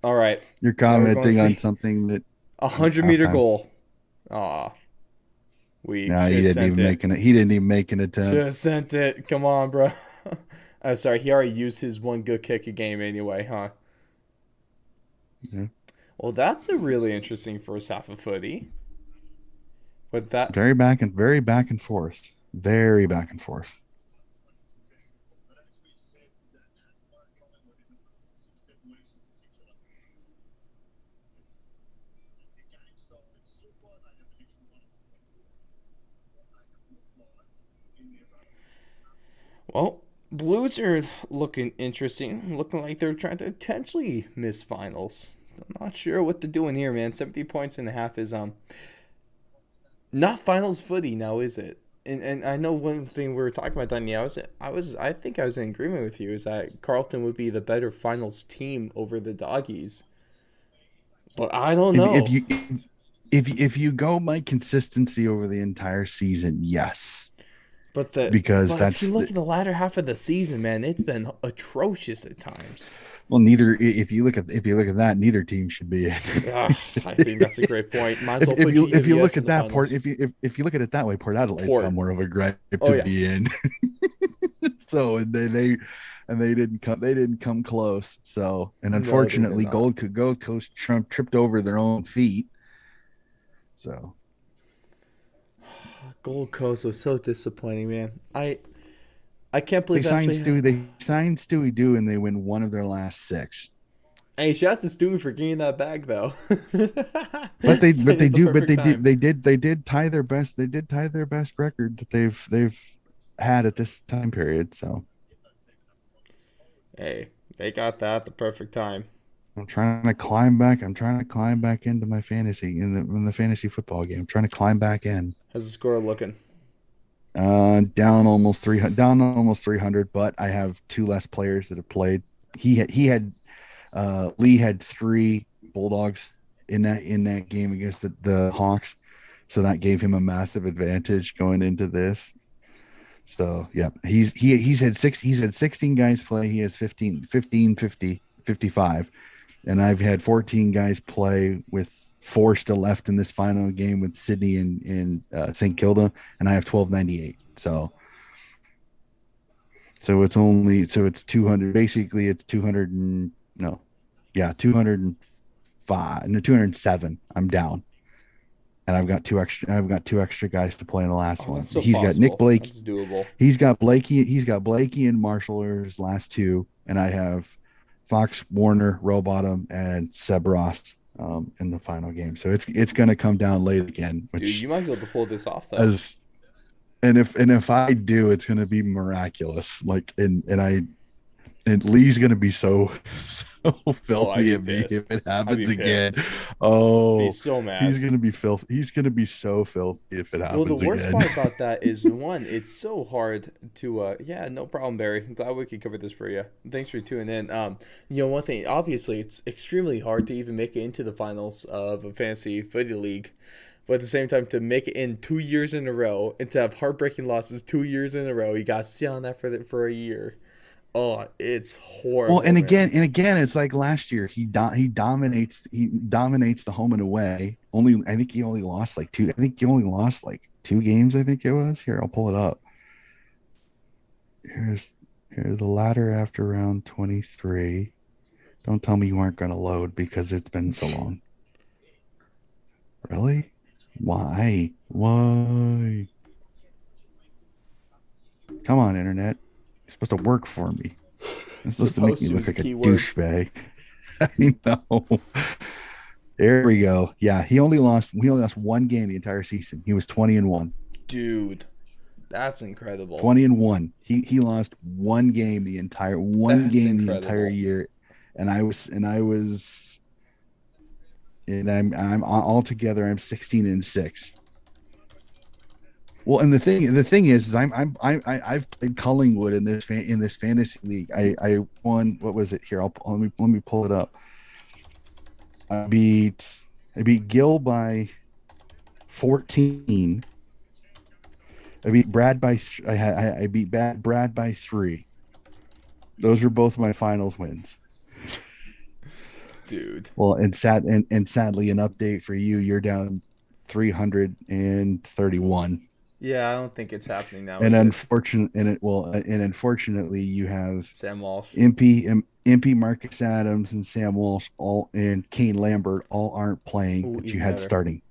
All right, you're now we're going to commenting on see something that a at 100-meter halftime. goal. Aw, weak. No, Should he have didn't sent even it. make an he didn't even make an Should attempt. have sent it. Come on, bro. Sorry, he already used his one good kick a game anyway, huh? Yeah. Well, that's a really interesting first half of footy. But that, Very back and forth. Very back and forth. well, Blues are looking interesting. Looking like they're trying to potentially miss finals. I'm not sure what they're doing here, man. 70 points and a half is not finals footy now, is it? And I know one thing we were talking about, Danielle. I think I was in agreement with you is that Carlton would be the better finals team over the doggies. But I don't If know. you if you go by consistency over the entire season, yes, because But if you that's look the, at the latter half of the season, man, it's been atrocious at times. well, neither if you look at that, neither team should be in. Ugh, I think that's a great point. Might as if, well if put you if you look GWS in at the that port finals. if you look at it that way, Port Adelaide's got Port. more of a gripe Oh to yeah. be in. So they didn't come close. So and No, they did unfortunately, not. Gold Coast tripped over their own feet. So Gold Coast was so disappointing, man. I can't They believe signed actually. Stewie. They signed Stewie Doo, and they win one of their last six. Hey, shout out to Stewie for getting that bag though. But Signed they at the do, but perfect time. they did tie their best. They did tie their best record that they've had at this time period. So Hey, they got that at the perfect time. I'm trying to climb back. I'm trying to climb back into my fantasy in the fantasy football game. I'm trying to climb back in. How's the score looking? Down almost 300, down almost 300, but I have two less players that have played. He had Lee had three Bulldogs in that game against the Hawks, so that gave him a massive advantage going into this. So yeah, he's had 16 guys play. He has 55, and I've had 14 guys play with four still left in this final game with Sydney and St. Kilda, and I have 1298. So it's only so it's 200. Basically, it's 200 and no, yeah, 205, no 207. I'm down, and I've got two extra. I've got two extra guys to play in the last Oh, one. that's so He's got Nick possible. Blake. That's doable. He's got Blakey. He's got Blakey and Marshall are his last two, and I have Fox, Warner, Rowbottom, and Seb Ross in the final game. So it's going to come down late again, Dude, which you might be able to pull this off though. as and if I do, it's going to be miraculous. Like and Lee's going to be so so Oh, I'd filthy be at me pissed. if it I'd be happens again. pissed. Be Oh, so he's mad. going to be filthy. He's going to be so filthy if it Well, the happens worst again. part about that is one, it's so hard to yeah, no problem, Barry. I'm glad we could cover this for you. Thanks for tuning in. One thing, obviously it's extremely hard to even make it into the finals of a fantasy footy league. But at the same time, to make it in 2 years in a row and to have heartbreaking losses 2 years in a row, you got to sit on that for a year. Oh, it's Well, horrible, man. and again, it's like last year. He dominates the home and away. Only I think he only lost like two. I think he only lost like two games. I think it was. Here, I'll pull it up. Here's here's the ladder after round 23. Don't tell me you aren't going to load because it's been so long. Really? Why? Why? Come on, internet. You're supposed to work for me. It's supposed to make Supposed me to look is a like a key word. douchebag. I know. There we go. Yeah, he only lost one game the entire season. He was 20-1. Dude, that's incredible. 20-1. He lost one That's game the entire incredible. year. And I'm altogether I'm 16-6. Well, and the thing is I've played Collingwood in this fantasy league. I won, what was it here? Let me pull it up. I beat I beat Gill by 14. I beat Brad by I beat Brad by 3. Those were both my finals wins. Dude. Well, and sadly, an update for you. You're down 331, Yeah, I don't think it's happening now and either. unfortunately, you have Sam Walsh. MP Marcus Adams and Sam Walsh all and Kane Lambert all aren't playing, Ooh, but you even had better. starting.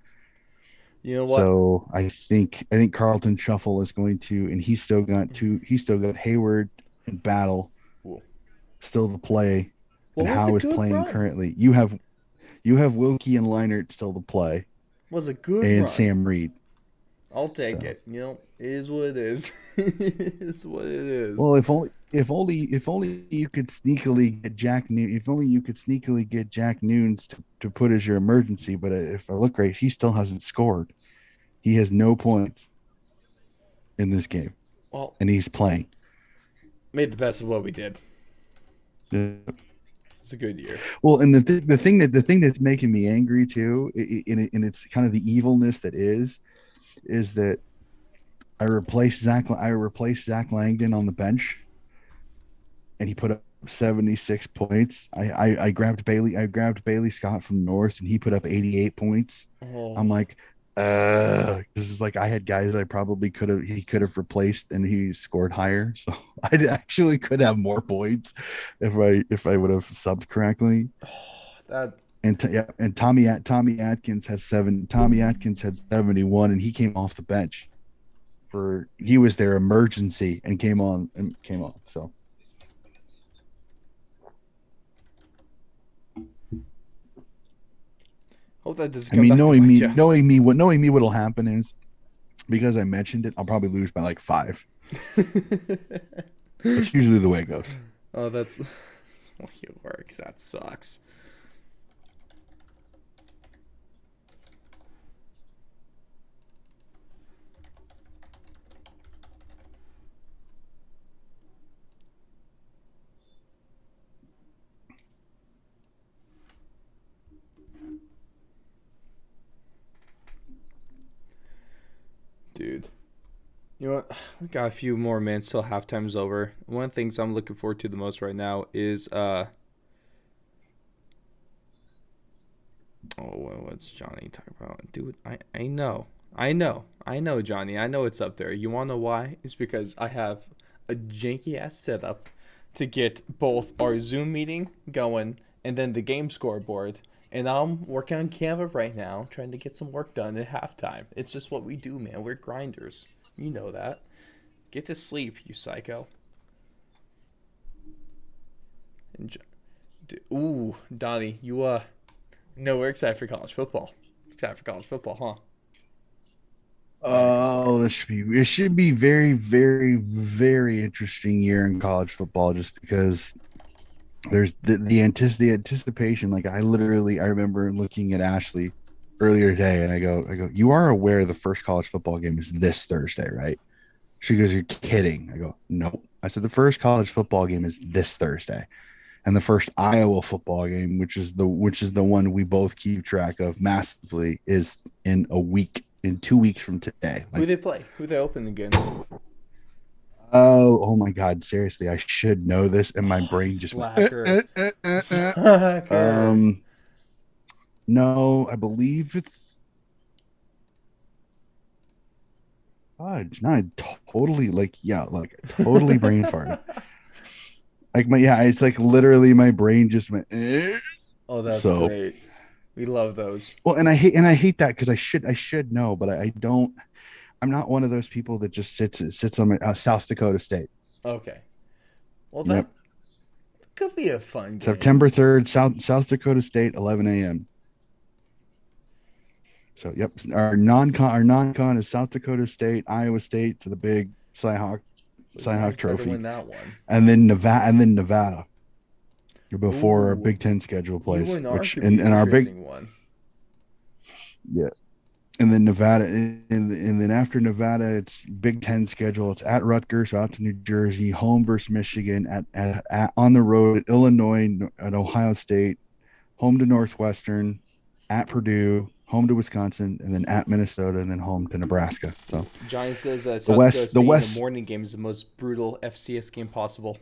You know what? So I think Carlton Shuffle is going to, and he's still got two. He's still got Hayward and Battle Ooh. still to play, What and was a Howe is good playing run? currently. You have Wilkie and Leinert still to play, Was a good and run. Sam Reed. I'll take So it. It is what it is. It is what it is. well, if only you could sneakily get Jack Noon. If only you could sneakily get Jack Noons to put as your emergency. But if I look right, he still hasn't scored. He has no points in this game, Well, and he's playing. made the best of what we did. Yeah. It's a good year. Well, and the thing that's making me angry too, and it's kind of the evilness that is that I replaced Zach Langdon on the bench, and he put up 76 points. I grabbed Bailey Scott from North, and he put up 88 points. I'm Oh, like, this is like I had guys that I probably could have replaced, and he scored higher. So I actually could have more points if I would have subbed correctly. that Yeah, Tommy Atkins had 71, and he came off the bench. for he was their emergency and came on. So Hope that doesn't I come mean, back to bite you. knowing me, what'll happen is because I mentioned it, I'll probably lose by like 5. That's usually the way it goes. Oh, that's the way it works. That sucks. Dude. You know what? We got a few more minutes till halftime's over. One of the things I'm looking forward to the most right now is what's Johnny talking about? Dude, I know, Johnny. I know it's up there. You wanna know why? It's because I have a janky ass setup to get both our Zoom meeting going and then the game scoreboard. And I'm working on Canva right now, trying to get some work done at halftime. It's just what we do, man. We're grinders. You know that. Get to sleep, you psycho. And, ooh, Donnie, you no, we're excited for college football. Excited for college football, huh? Yeah. Oh, it should be very, very, very interesting year in college football just because there's the anticipation. Like I remember looking at Ashley earlier today and I go, you are aware the first college football game is this Thursday, right? She goes, you're kidding. I go, nope. I said the first college football game is this Thursday. And the first Iowa football game, which is the one we both keep track of massively, is in 2 weeks from today. Who Like, they play? Who they open against? oh my God, seriously, I should know this, and my Oh, brain just went. slacker. Slacker. Um, no, I believe it's fudge. No, I totally like yeah, like totally brain farted. Like my yeah, it's like literally my brain just went. Oh, that's So great. We love those. well, and I hate that because I should know, but I don't. I'm not one of those people that just sits on my South Dakota State. Okay. Well, that Yep, could be a fun game. September 3rd, South Dakota State, 11 a.m. So yep, our non con is South Dakota State, Iowa State to the big The Cyhawk Zags better Trophy, win that one. and then Nevada before our Ooh, Big Ten schedule you plays, and R which should be an in our big interesting one. yeah, and then Nevada, and then after Nevada, it's Big Ten schedule. It's at Rutgers, out to New Jersey, home versus Michigan, at on the road at Illinois, at Ohio State, home to Northwestern, at Purdue, home to Wisconsin, and then at Minnesota, and then home to Nebraska. So Johnny says South Dakota The State in the West, morning game is the most brutal FCS game possible.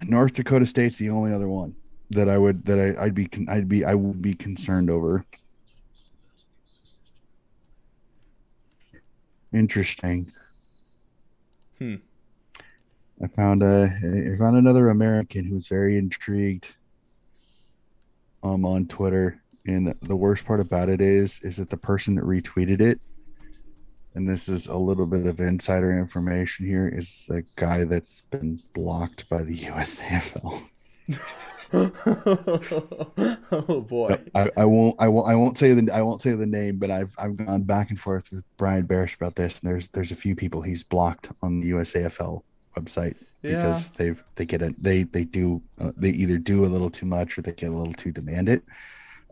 North Dakota State's the only other one that I would be concerned over. Interesting. Hmm. I found another American who's very intrigued on Twitter. And the worst part about it is that the person that retweeted it, and this is a little bit of insider information here, is a guy that's been blocked by the USAFL. Oh boy. Yep. I won't say the name, but I've gone back and forth with Brian Barish about this, and there's a few people he's blocked on the USAFL website Yeah. because they either do a little too much or they get a little too demanded.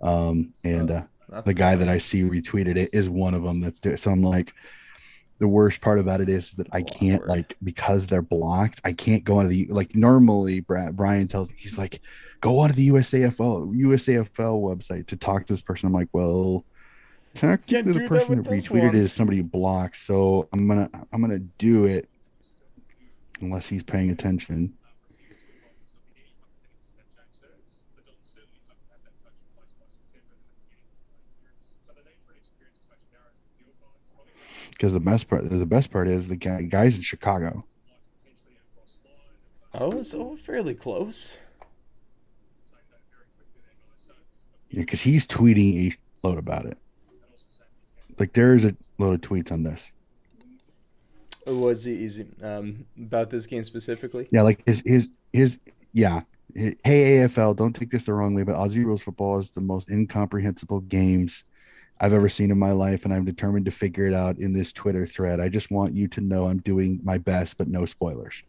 And That's the guy that annoying. I see retweeted it is one of them that's doing. So I'm like, the worst part about it is that It's I a lot of can't work. like because they're blocked. I can't go onto the like normally. Brian tells me he's like, go onto the USAFL website to talk to this person. I'm like, well, Can't technically the do that person with that this retweeted it one. is somebody you blocked. So I'm gonna do it unless he's paying attention. Because the best part is the guys in Chicago. Oh, so fairly close. Yeah, because he's tweeting a load about it. Like there's a load of tweets on this. Was he easy about this game specifically? Yeah, like his yeah. Hey AFL, don't take this the wrong way, but Aussie rules football is the most incomprehensible games I've ever seen in my life, and I'm determined to figure it out in this Twitter thread. I just want you to know I'm doing my best, but no spoilers.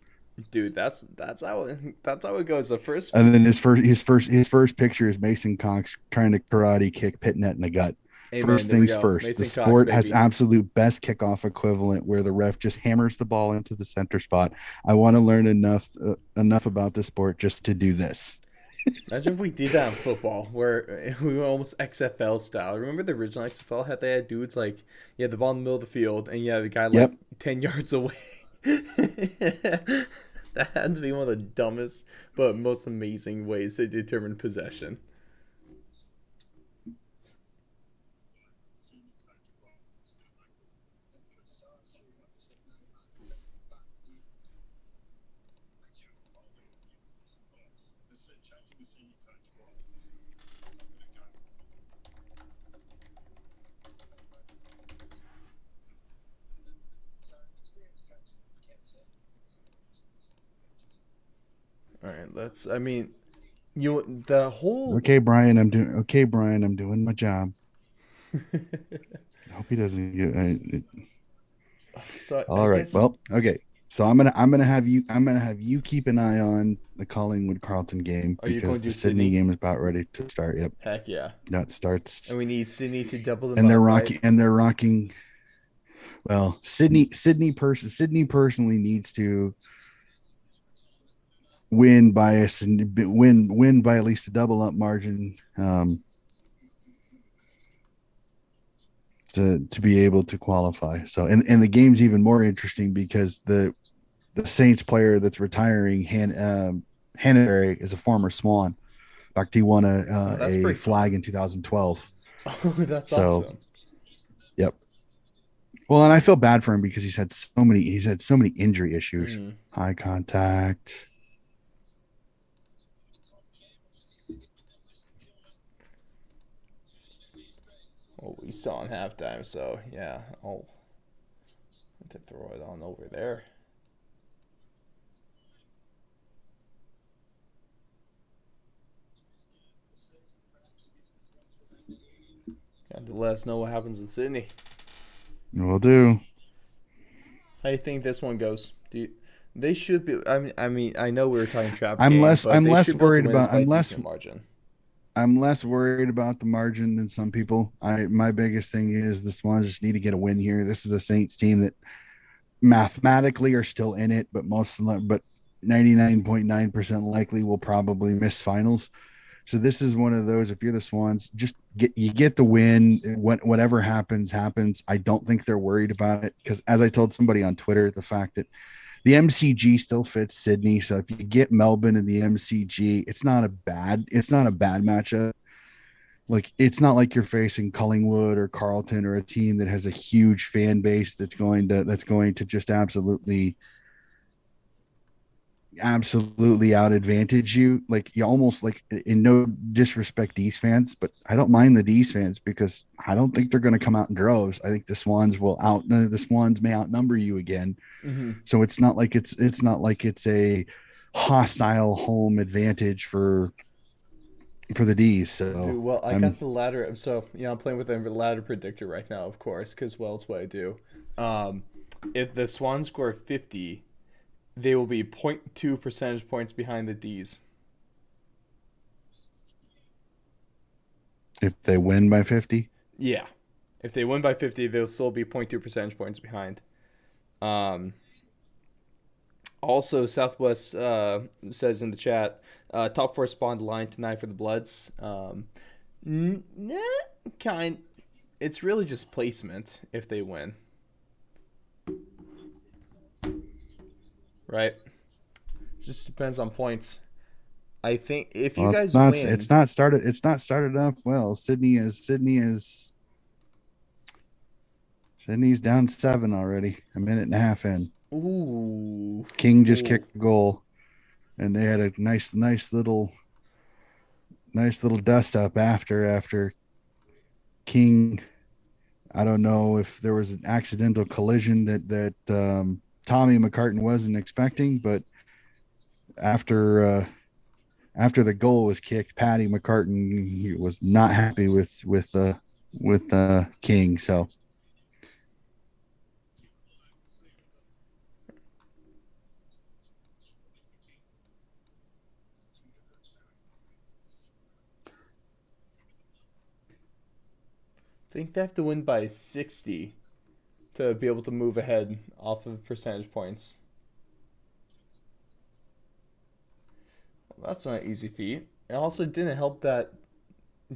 Dude, that's how it goes. The first, And then his first picture is Mason Cox trying to karate kick Pitnet in the gut. amen. First There we things go. first. The Mason Cox, sport has baby. absolute best kickoff equivalent where the ref just hammers the ball into the center spot. I want to learn enough about the sport just to do this. Imagine if we did that in football, where we were almost XFL style. Remember the original XFL had they had dudes like you had the ball in the middle of the field, and yeah, the guy like Yep. 10 yards away. That had to be one of the dumbest but most amazing ways to determine possession. All right, let's. I mean, the whole. Okay, Brian, I'm doing my job. I hope he doesn't get So I all right. guess. Well, okay. So I'm gonna have you keep an eye on the Collingwood Carlton game Are you because going to the do Sydney Sydney? game is about ready to start. Yep. Heck yeah. That starts And we need Sydney to double them and they're up, right? rocking and they're rocking. Well, Sydney personally needs to win by at least a double up margin to be able to qualify. So and the game's even more interesting because the Saints player that's retiring, Hanbury, is a former Swan. In fact, he won Oh, that's a pretty flag fun. in 2012. Oh, that's So, awesome. yep. Well, and I feel bad for him because he's had so many injury issues. Mm. High contact. Well, we saw in halftime, so yeah, I'll have to throw it on over there. And to let us know what happens with Sydney. Will do. How do you think this one goes? Do you, they should be. I mean, I know we were talking trap I'm game, less but I'm they less should be able to worried win this about by a I'm less decent margin. I'm less worried about the margin than some people. My biggest thing is the Swans just need to get a win here. This is a Saints team that mathematically are still in it, but 99.9% likely will probably miss finals. So this is one of those. If you're the Swans, get the win. Whatever happens. I don't think they're worried about it because, as I told somebody on Twitter, the fact that the MCG still fits Sydney. So if you get Melbourne in the MCG, it's not a bad matchup. Like it's not like you're facing Collingwood or Carlton or a team that has a huge fan base that's going to just absolutely out advantage you. Like you almost like in no disrespect D's fans, but I don't mind the D's fans because I don't think they're going to come out in droves. I think the Swans may outnumber you again. Mm-hmm. So it's not like it's a hostile home advantage for the D's. So Dude, well, I I'm got the ladder. So, I'm playing with a ladder predictor right now, of course, because, well, it's what I do. Um, if the Swans score 50, they will be zero point 0.2 percentage points behind the D's. if they win by 50. Yeah. If they win by 50, they'll still be zero point 0.2 percentage points behind. Um, Also, Southwest says in the chat, top four spawned line tonight for the Bloods. Nah, kind. It's really just placement if they win, right? Just depends on points. I think if you Well, it's guys not. It's win, not started. It's not started off well. Sydney's down 7 already. A minute and a half in. ooh, King just ooh, kicked a goal, and they had a nice little dust up after King. I don't know if there was an accidental collision that Tommy McCartan wasn't expecting, but after after the goal was kicked, Paddy McCartan he was not happy with King. So I think they have to win by 60 to be able to move ahead off of percentage points. Well, that's not an easy feat. It also didn't help that,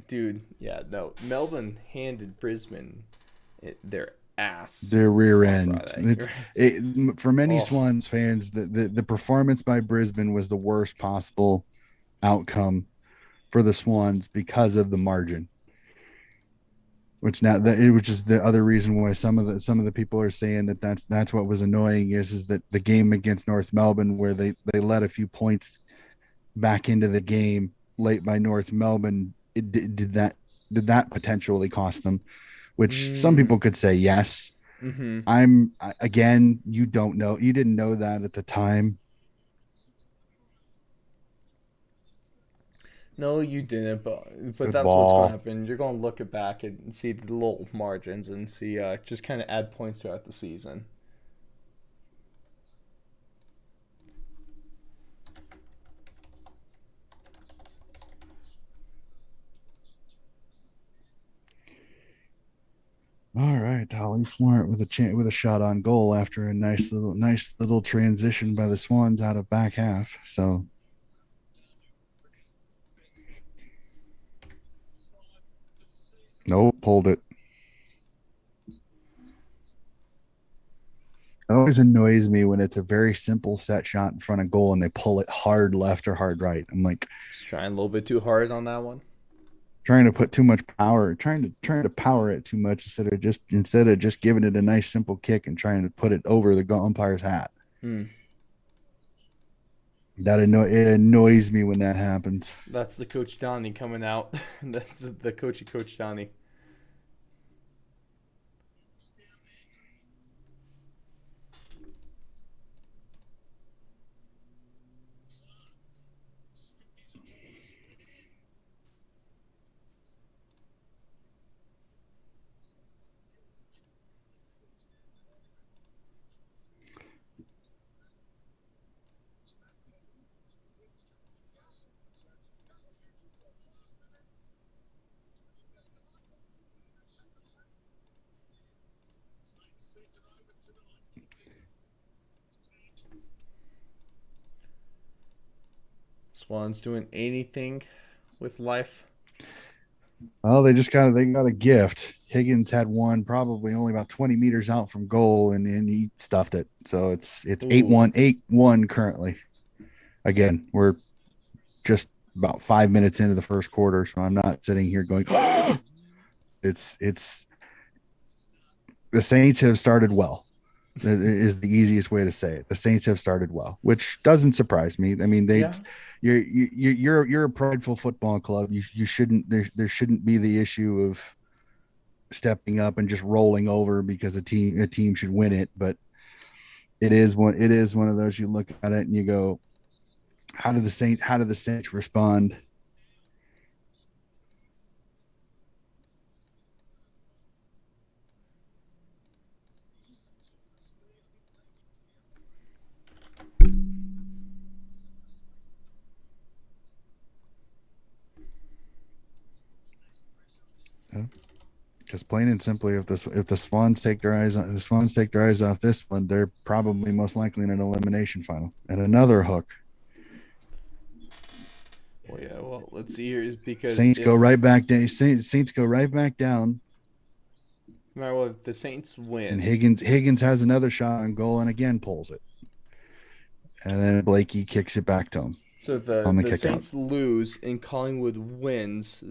dude. Yeah, no. Melbourne handed Brisbane their ass their rear on end. Friday. It's it for many Oh, Swans fans. The performance by Brisbane was the worst possible outcome for the Swans because of the margin. Which is the other reason why some of the people are saying that that's what was annoying is that the game against North Melbourne where they let a few points back into the game late by North Melbourne, did that potentially cost them? Which some mm, people could say yes. mm-hmm. I'm again, you don't know, you didn't know that at the time. No, you didn't, but Good that's what's going to ball. happen. You're going to look it back and see the little margins and see just kind of add points throughout the season. All right, Holly Florent with a shot on goal after a nice little transition by the Swans out of back half. So nope, pulled it. It always annoys me when it's a very simple set shot in front of goal and they pull it hard left or hard right. I'm like Just trying a little bit too hard on that one. trying to put too much power, trying to power it too much instead of just giving it a nice simple kick and trying to put it over the umpire's hat. Hmm. It annoys me when that happens. That's the Coach Donnie coming out. That's the coachy Coach Donnie. Swan's doing anything with life. Well, they got a gift. Higgins had one probably only about 20 meters out from goal and he stuffed it. So it's eight Ooh. one 8-1 currently. Again, we're just about 5 minutes into the first quarter, so I'm not sitting here going it's the Saints have started well. Is the easiest way to say it. The Saints have started well, which doesn't surprise me. I mean, Yeah. you're a prideful football club. You shouldn't there shouldn't be the issue of stepping up and just rolling over because a team should win it. But it is one of those you look at it and you go, how do the Saints respond? Because plain and simply, if the Swans take their eyes off this one, they're probably most likely in an elimination final. And another hook. Well, yeah. Well, let's see here is because Saints if go right back down. Saints go right back down, no matter what, if the Saints and win, Higgins has another shot on goal and again pulls it, and then Blakey kicks it back to him so the on the the kick out. Saints lose and Collingwood wins,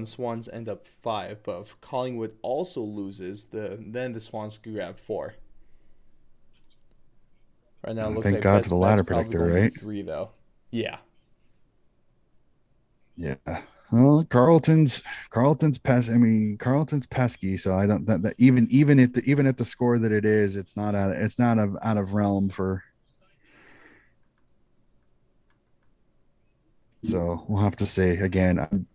Swans end up five. But if Collingwood also loses, then the Swans could grab four. Right now, it looks Thank like God for best the bet's ladder probably predictor, going to be right? three, though. Yeah. Yeah. Well, Carlton's pes. I mean, Carlton's pesky. So I don't that even at the score that it is, it's not out of realm for. So we'll have to see again.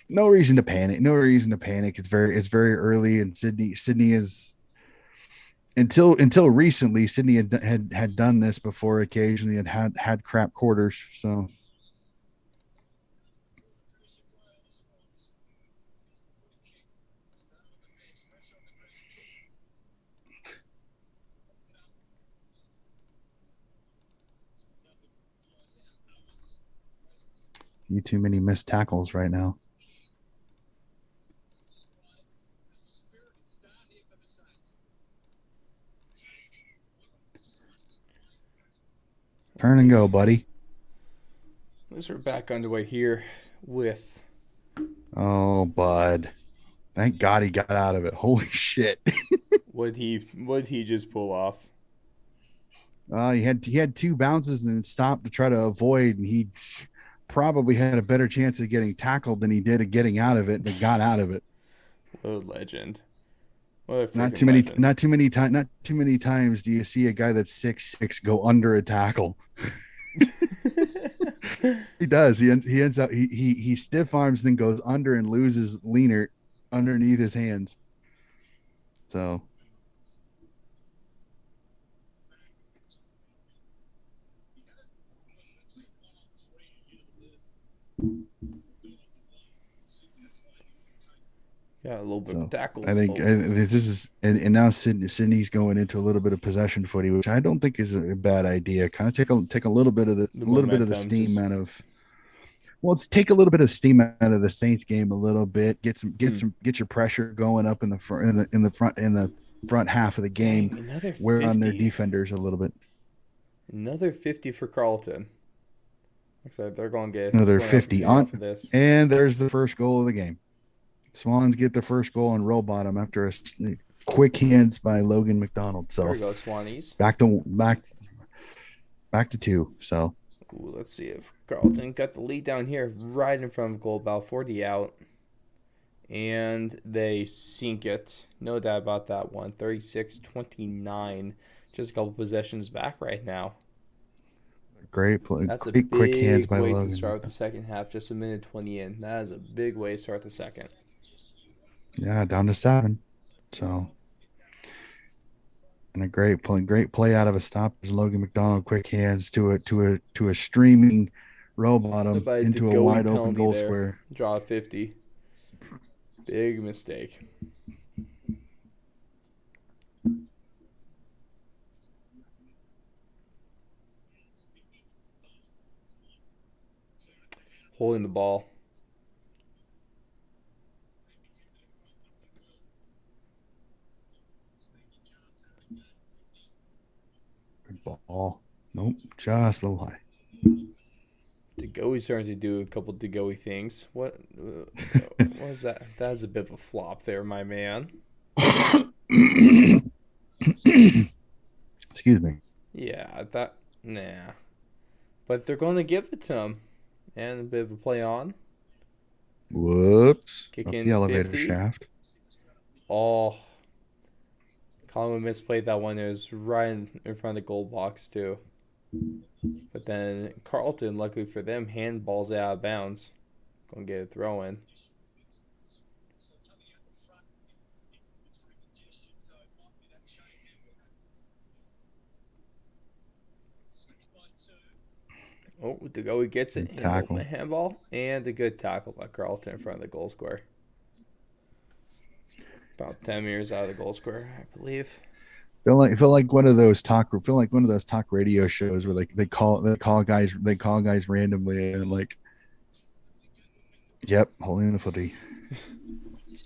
No reason to panic. No reason to panic. It's very early, and Sydney is until recently. Sydney had done this before. Occasionally, had crap quarters. So you too many missed tackles right now. Turn and go, buddy. At least we're back underway here with Oh, bud. Thank God he got out of it. Holy shit. what he just pull off. He had two bounces and then stopped to try to avoid, and he probably had a better chance of getting tackled than he did of getting out of it, but got out of it. What a legend. What a freaking legend. Not too many times do you see a guy that's 6'6" go under a tackle. He does. He ends up he stiff arms, then goes under and loses leaner underneath his hands. So Yeah, a little bit of tackle. this is and now Sydney's going into a little bit of possession footy, which I don't think is a bad idea. Kind of take a little bit of The a little bit of the momentum, steam just out of. Well, let's take a little bit of steam out of the Saints game a little bit. Get your pressure going up in the front in the front half of the game. dang, another Wear on their 50. defenders a little bit. Another 50 for Carlton. Looks like they're going to get Another scoring 50 opportunity off on, of this. and there's the first goal of the game. Swans get the first goal on roll bottom after a quick hands by Logan McDonald. There So we go, Swannies. back to two. So Ooh, let's see if Carlton got the lead down here right in front of goal, about 40 out. And they sink it. No doubt about that one. 36-29. Just a couple possessions back right now. great play. That's a Quick hands big by way Logan. to start the second half. Just a minute 20 in. That is a big way to start the second. Yeah, down to 7. So and a great play out of a stop. Logan McDonald quick hands to a streaming row bottom By into a DeGoey wide open penalty goal there. square. Draw 50. Big mistake. Holding the ball. Good ball. Nope, just the line. DeGoey's starting to do a couple DeGoey things. What was that? That was a bit of a flop there, my man. Excuse me. Yeah, that nah. But they're going to give it to him. And a bit of a play on. Whoops. Kick Up in the elevator 50. shaft. Oh. Collingwood misplayed that one. It was right in front of the goal box, too. But then Carlton, luckily for them, handballs it out of bounds. Going to get a throw in. Oh, DeGoey gets it. Tackle. The handball. And a good tackle by Carlton in front of the goal square. About 10 meters out of the goal square, I believe. Feel like one of those talk radio shows where they call guys randomly and like, yep, holding the footy.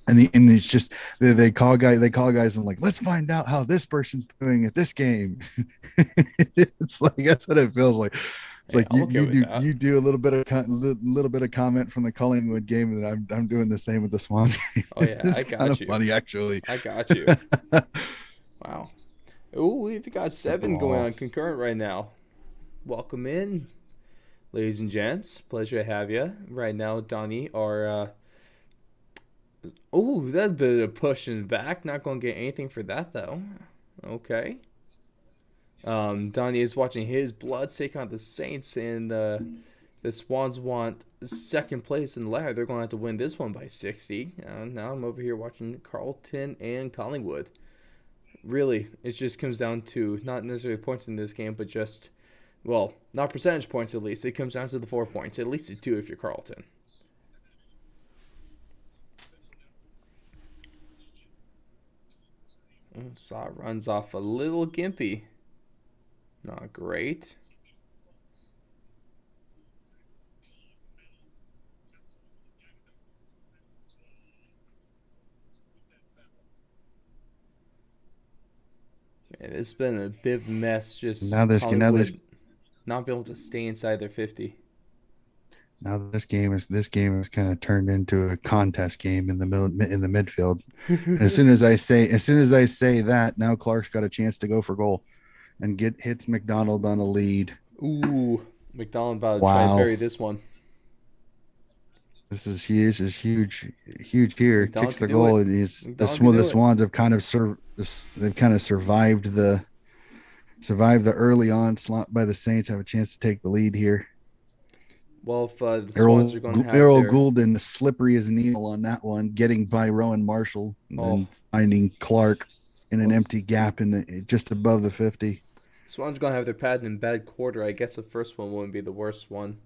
And it's just they call guys and like, let's find out how this person's doing at this game. It's like that's what it feels like. It's like you do a little bit of comment from the Collingwood game, and I'm doing the same with the Swans game. Oh yeah, it's I got kind of you. funny actually. I got you. Wow. Ooh, we've got 7 going on concurrent right now. Welcome in. Ladies and gents, pleasure to have you. Right now, Donnie, oh, that's a bit of pushing back. Not going to get anything for that, though. Okay. Donnie is watching his Bloods take on the Saints, and the Swans want second place in the ladder. They're going to have to win this one by 60. Now I'm over here watching Carlton and Collingwood. Really, it just comes down to not necessarily points in this game, but just, well, not percentage points at least. It comes down to the 4 points, at least a 2 if you're Carlton. Saw runs off a little gimpy. Not great. And it's been a bit of a mess. Now Just this Collingwood not being able to stay inside their 50. now this game is kind of turned into a contest game in the middle in the midfield. And as soon as I say that, now Clark's got a chance to go for goal and hits McDonald on a lead. Ooh, McDonald about to try to Wow. bury this one. This is huge. This is huge, huge here. McDonald Kicks can the do it. goal. It is McDonald can the do it. Swans have kind of they've kind of survived the early onslaught by the Saints. Have a chance to take the lead here. Well, if the Swans are going to have Errol their Goulden, slippery as an eel on that one, getting by Rowan Marshall and oh, then finding Clark in an well, empty gap just above the 50. Swans are going to have their pad in bad quarter. I guess the first one wouldn't be the worst one.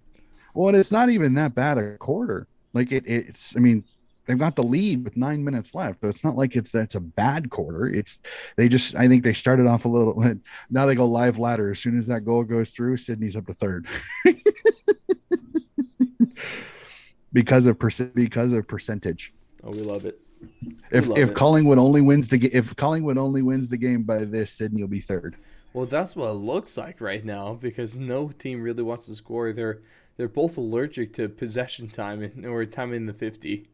Well, and it's not even that bad a quarter. Like it's. I mean, they've got the lead with 9 minutes left, so it's not like that's a bad quarter. It's they just. I think they started off a little. Now they go live ladder. As soon as that goal goes through, Sydney's up to third. Because of percentage. Oh, we love it. We If love if it. Collingwood only wins the game by this, Sydney will be third. Well, that's what it looks like right now because no team really wants to score. They're both allergic to possession time or time in the 50.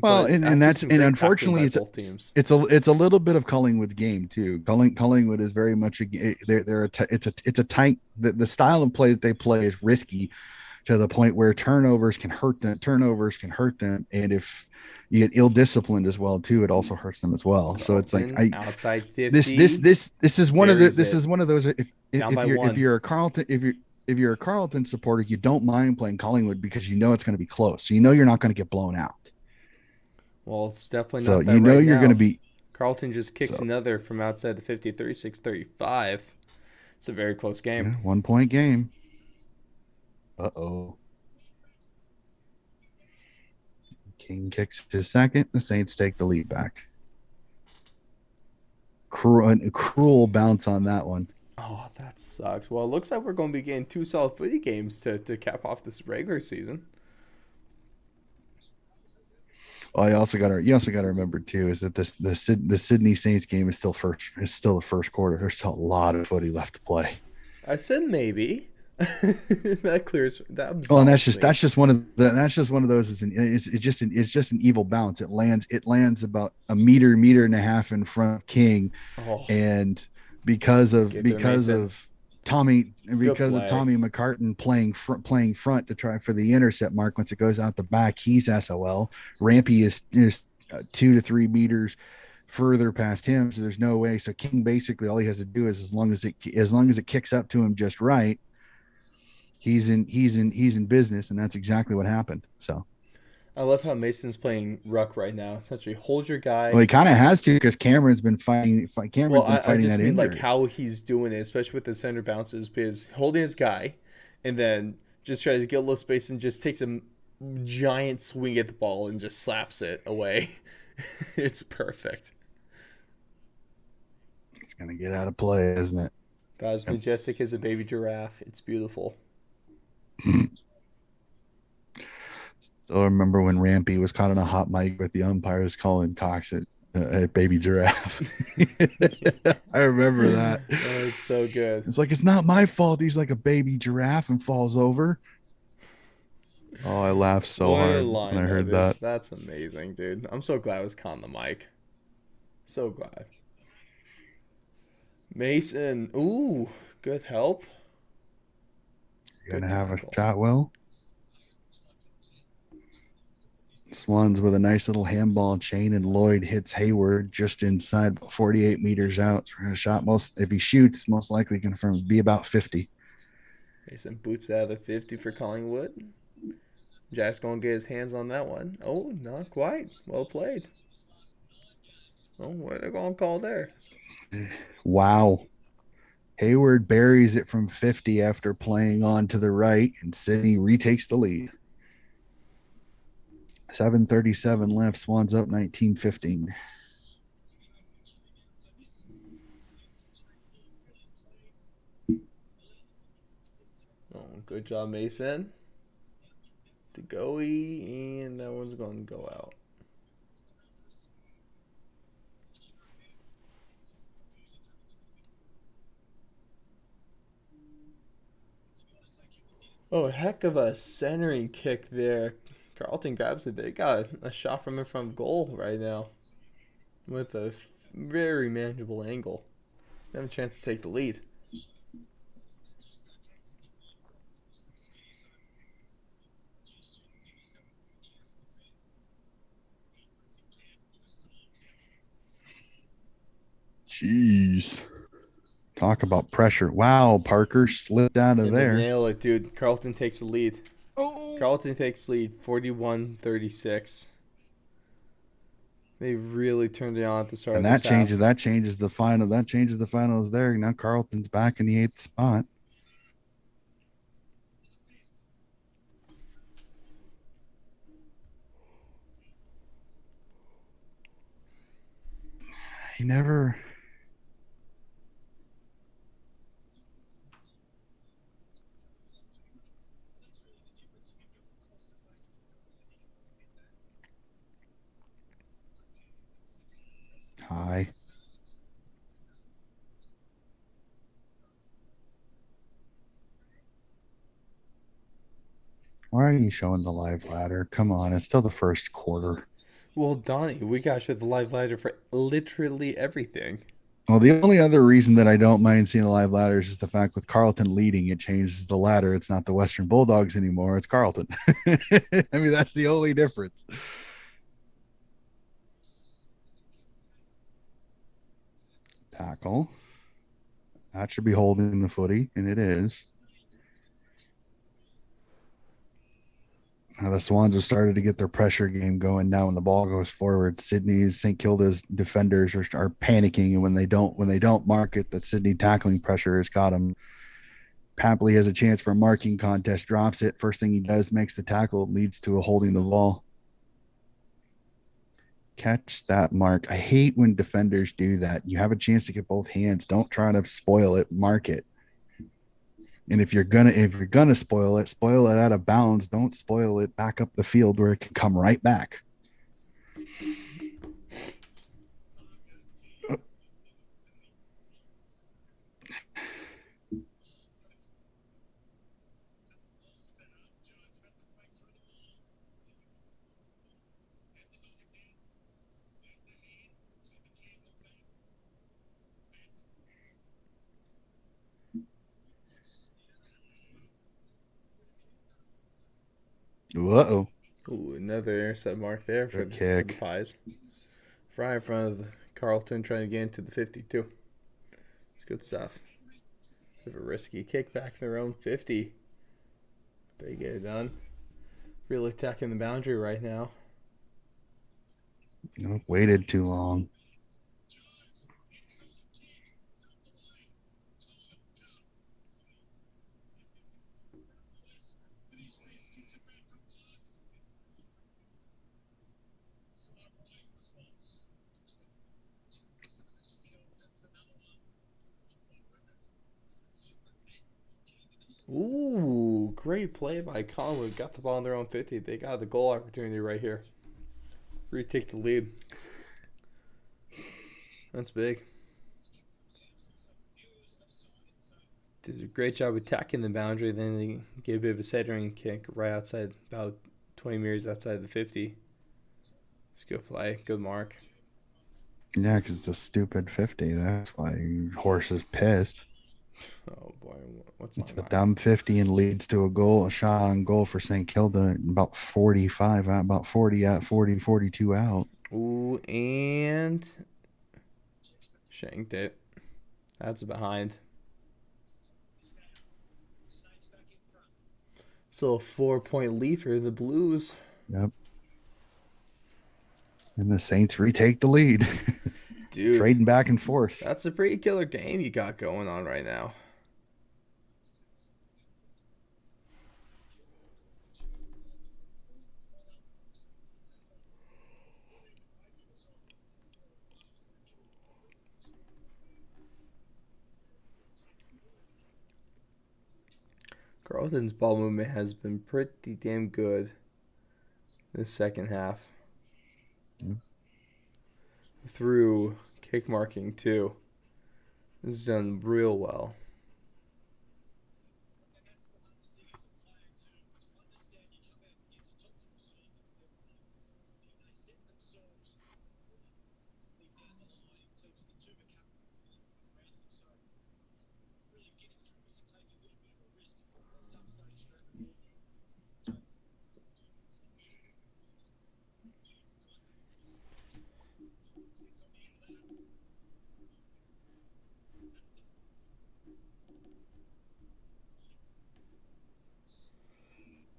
Well, But after that's some and great tackling unfortunately by both teams. it's a little bit of Collingwood's game too. Collingwood is very much it's a tight the style of play that they play is risky to the point where turnovers can hurt them. Turnovers can hurt them, and if you get ill disciplined as well too, it also hurts them as well. So it's like Carlton outside 50. this is one of Buries this it. is one of those Down by if one. you're a Carlton if you're a Carlton supporter, you don't mind playing Collingwood because you know it's going to be close. So you know you're not going to get blown out. Well, it's definitely So not that you know right you're going to now. be Carlton just kicks so another from outside the 50, 36-35. It's a very close game. yeah, 1 point game. Uh-oh. King kicks his second. The Saints take the lead back. Cruel bounce on that one. Oh, that sucks. Well, it looks like we're going to be getting two solid footy games to cap off this regular season. Oh, you also got to remember too is that the Sydney Saints game is still the first quarter. There's still a lot of footy left to play. I said maybe. That Well, and absolves me. that's just one of those. It's just an evil bounce. It lands about a meter and a half in front of King, Oh, and get there, because Mason. of Tommy Good play. McCartan playing front to try for the intercept mark. Once it goes out the back, he's SOL. Rampy is 2 to 3 meters further past him, so there's no way. So King basically all he has to do is as long as it kicks up to him just right, he's in business, and that's exactly what happened. So I love how Mason's playing ruck right now. Essentially, hold your guy. well, he kind of has to because Well, Cameron's been I fighting just that mean like injury. how he's doing it, especially with the center bounces, because holding his guy and then just tries to get a little space and just takes a giant swing at the ball and just slaps it away. It's perfect. It's gonna get out of play, isn't it? About as majestic as a baby giraffe. It's beautiful. So I remember when Rampy was caught on a hot mic with the umpires calling Cox a baby giraffe. I remember that. Oh, it's so good. It's like it's not my fault. He's like a baby giraffe and falls over. Oh, I laughed so What a hard when line I that heard is. that. That's amazing, dude. I'm so glad I was caught on the mic. So glad. Mason. Ooh, good help. You're Good gonna have a tackle. shot, Will. Swans with a nice little handball chain, and Lloyd hits Hayward just inside 48 meters out. So a shot most if he shoots, most likely going to be about 50. Mason boots out of the 50 for Collingwood. Jack's going to get his hands on that one. Oh, not quite. Well played. Oh, what are they going to call there? Wow. Hayward buries it from 50 after playing on to the right, and Sydney retakes the lead. 7:37 left. Swans up 19-15. Oh, good job, Mason. To goey, and that one's going to go out. Oh, heck of a centering kick there. Carlton grabs it. They got a shot from in front of goal right now with a very manageable angle. They have a chance to take the lead. Jeez. Talk about pressure. Wow, Parker slipped out of And they there. nail it, dude. Carlton takes the lead. Oh. Carlton takes lead 41-36. They really turned it on at the start And of this half. that changes the final. That changes the finals there. Now Carlton's back in the eighth spot. He never. Hi. Why are you showing the live ladder? Come on, it's still the first quarter. Well, Donnie, we got to show the live ladder for literally everything. Well, the only other reason that I don't mind seeing the live ladders is the fact with Carlton leading, it changes the ladder. It's not the Western Bulldogs anymore. It's Carlton. I mean, that's the only difference. Tackle. That should be holding the footy, and it is. Now the Swans have started to get their pressure game going now when the ball goes forward. Sydney, St. Kilda's defenders are panicking, and when they don't mark it, the Sydney tackling pressure has got them. Papley has a chance for a marking contest, drops it. First thing he does, makes the tackle, leads to a holding the ball. Catch that mark. I hate when defenders do that. You have a chance to get both hands. Don't try to spoil it, mark it. And if you're gonna spoil it out of bounds. Don't spoil it back up the field where it can come right back. Uh-oh. Ooh, another intercept mark there Good for the kick. Pies. Right in front of Carlton, trying to get into the 52. It's good stuff. Bit of a risky kick back their own 50. They get it done. Really attacking the boundary right now. Waited too long. Ooh, great play by Collingwood. Got the ball in their own 50. They got the goal opportunity right here. Retake the lead. That's big. Did a great job attacking the boundary. Then they gave a bit of a centering kick right outside, about 20 meters outside the 50. It's good play. Good mark. Yeah, because it's a stupid 50. That's why horse is pissed. Oh boy, what's It's on a my? dumb 50 and leads to a shot on goal for St. Kilda, about 45 out, about 40 out, 40, 42 out. Ooh, and shanked it. That's a behind. Still a 4 point lead for the Blues. Yep. And the Saints retake the lead, Dude, trading back and forth. that's a pretty killer game you got going on right now. Carlton's ball movement has been pretty damn good this second half. Through kick marking, too. This is done real well.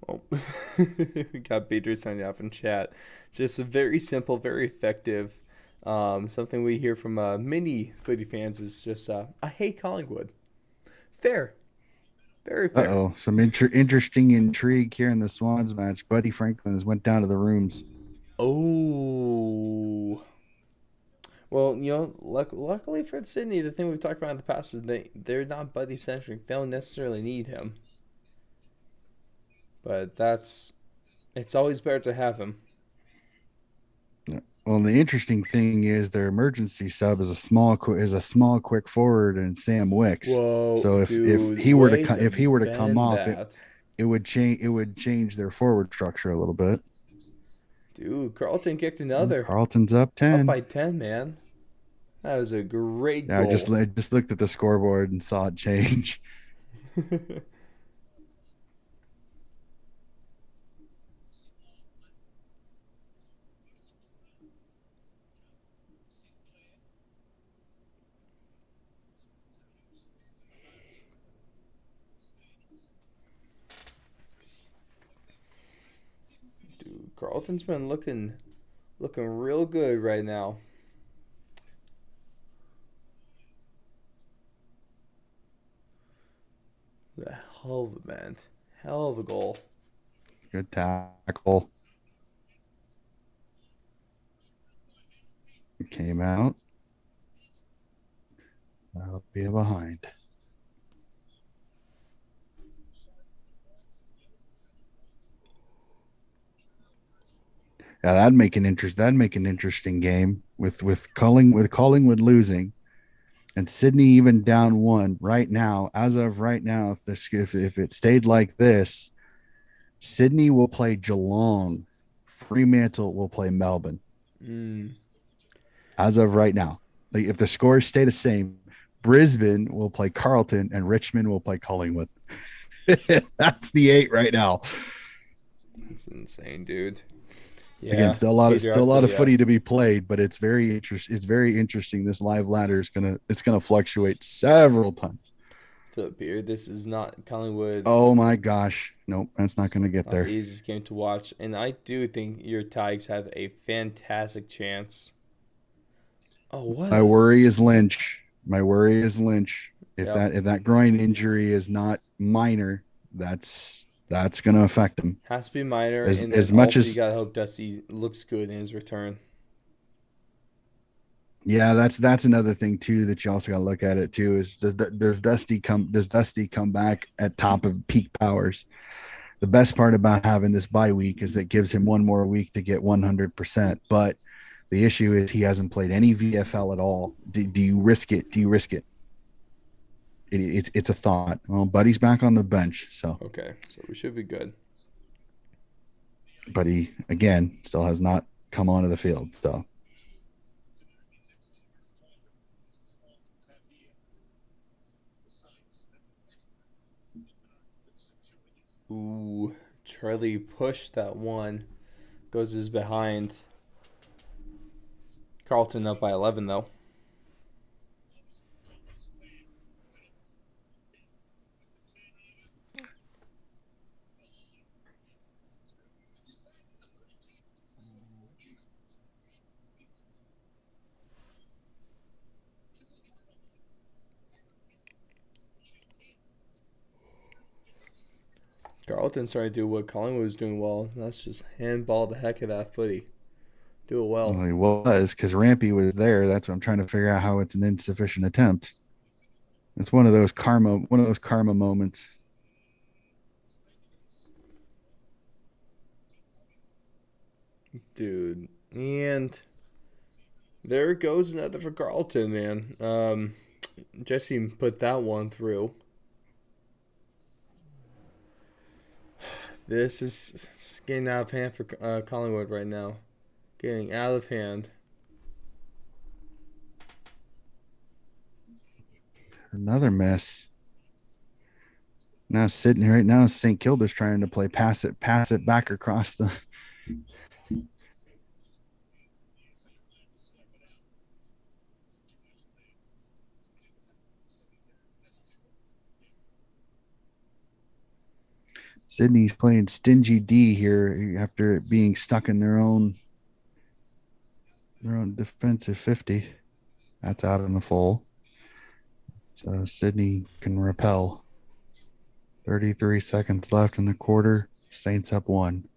Oh, we got Beater signing off in chat. Just a very simple, very effective. Something we hear from many footy fans is just, I hate Collingwood. Fair. Very fair. Uh-oh, some interesting intrigue here in the Swans match. Buddy Franklin has went down to the rooms. Oh. Well, luckily for Sydney, the thing we've talked about in the past is they're not buddy centric. They don't necessarily need him, but it's always better to have him. Yeah. Well, the interesting thing is their emergency sub is a small quick forward and Sam Wicks. Whoa, So if dude, he were to way to if he were to come bend off, that, it would change their forward structure a little bit. dude. Carlton kicked another, Carlton's up up 10. by 10, man. That was a great Yeah, goal. I just looked at the scoreboard and saw it change. Dude, Carlton's been looking real good right now. The hell of a bend, hell of a goal. Good tackle. Came out. That'll be a behind. Yeah, that'd make an interesting game with Collingwood losing and Sydney even down one right now. As of right now, if it stayed like this, Sydney will play Geelong, Fremantle will play Melbourne. Mm. As of right now, like if the scores stay the same, Brisbane will play Carlton and Richmond will play Collingwood. That's the eight right now. That's insane, dude. Again, Yeah, Peter, I still a lot feel of ya. footy to be played, but it's very interesting. This live ladder is gonna fluctuate several times. Feel it, Peter. This is not Collingwood. Oh my gosh. Nope, that's not gonna get Not the there. easiest game to watch, and I do think your Tigers have a fantastic chance. Oh, what My a worry is Lynch. My worry is Lynch. yep. If that groin injury is not minor, that's gonna affect him. Has to be minor, and then As much also you as gotta hope Dusty looks good in his return. yeah, that's another thing too that you also got to look at it too is does Dusty come back at top of peak powers? The best part about having this bye week is that it gives him one more week to get 100%. But the issue is he hasn't played any VFL at all. Do you risk it? Do you risk it? It's a thought. Well, Buddy's back on the bench, so Okay, so we should be good. but he again still has not come onto the field. So Ooh, Charlie pushed that one. Goes his behind. Carlton up by 11 though. Carlton's trying to do what Collingwood was doing well. That's just handball the heck of that footy. Do it well. Well, he was because Rampy was there. That's what I'm trying to figure out how it's an insufficient attempt. It's one of those karma moments. Dude. And there goes another for Carlton, man. Jesse put that one through. This is getting out of hand for Collingwood right now. Getting out of hand. Another miss. Now sitting here right now, St. Kilda's trying to play pass it back across the. Sydney's playing stingy D here after being stuck in their own defensive 50. That's out in the full. So Sydney can repel. 33 seconds left in the quarter. Saints up one.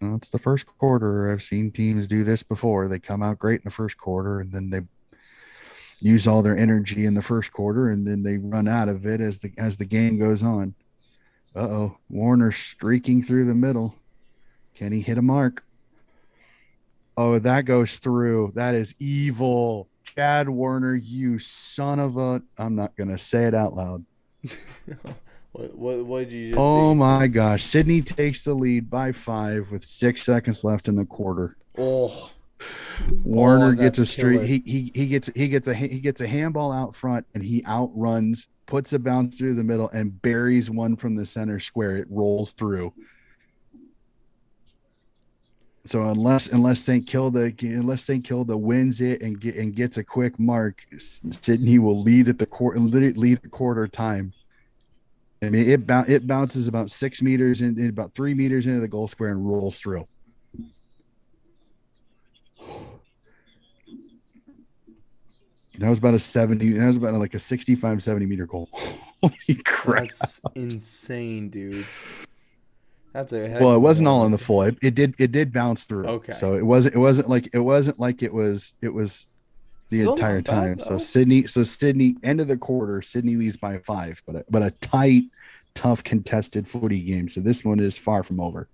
Well, it's the first quarter. I've seen teams do this before. They come out great in the first quarter and then they use all their energy in the first quarter and then they run out of it as the game goes on. Uh-oh. Warner streaking through the middle. Can he hit a mark? Oh, that goes through. That is evil. Chad Warner, you son of a. I'm not going to say it out loud. What did you just Oh see? my gosh. Sydney takes the lead by 5 with 6 seconds left in the quarter. Oh, Warner gets that's a straight. killer. He gets a handball out front and he outruns, puts a bounce through the middle and buries one from the center square. It rolls through. So unless St. Kilda wins it and gets a quick mark, Sydney will lead at quarter time. I mean, it bounces about 6 meters in about 3 meters into the goal square and rolls through. That was about a 70. That was about like a 65, 70 meter goal. Holy crap! That's insane, dude. That's a heck Well, it of a wasn't all one. in the full. It did bounce through. Okay. So it wasn't like it was the Still entire not bad time. though. Sydney end of the quarter, Sydney leads by 5, but a tight, tough contested footy game. So this one is far from over.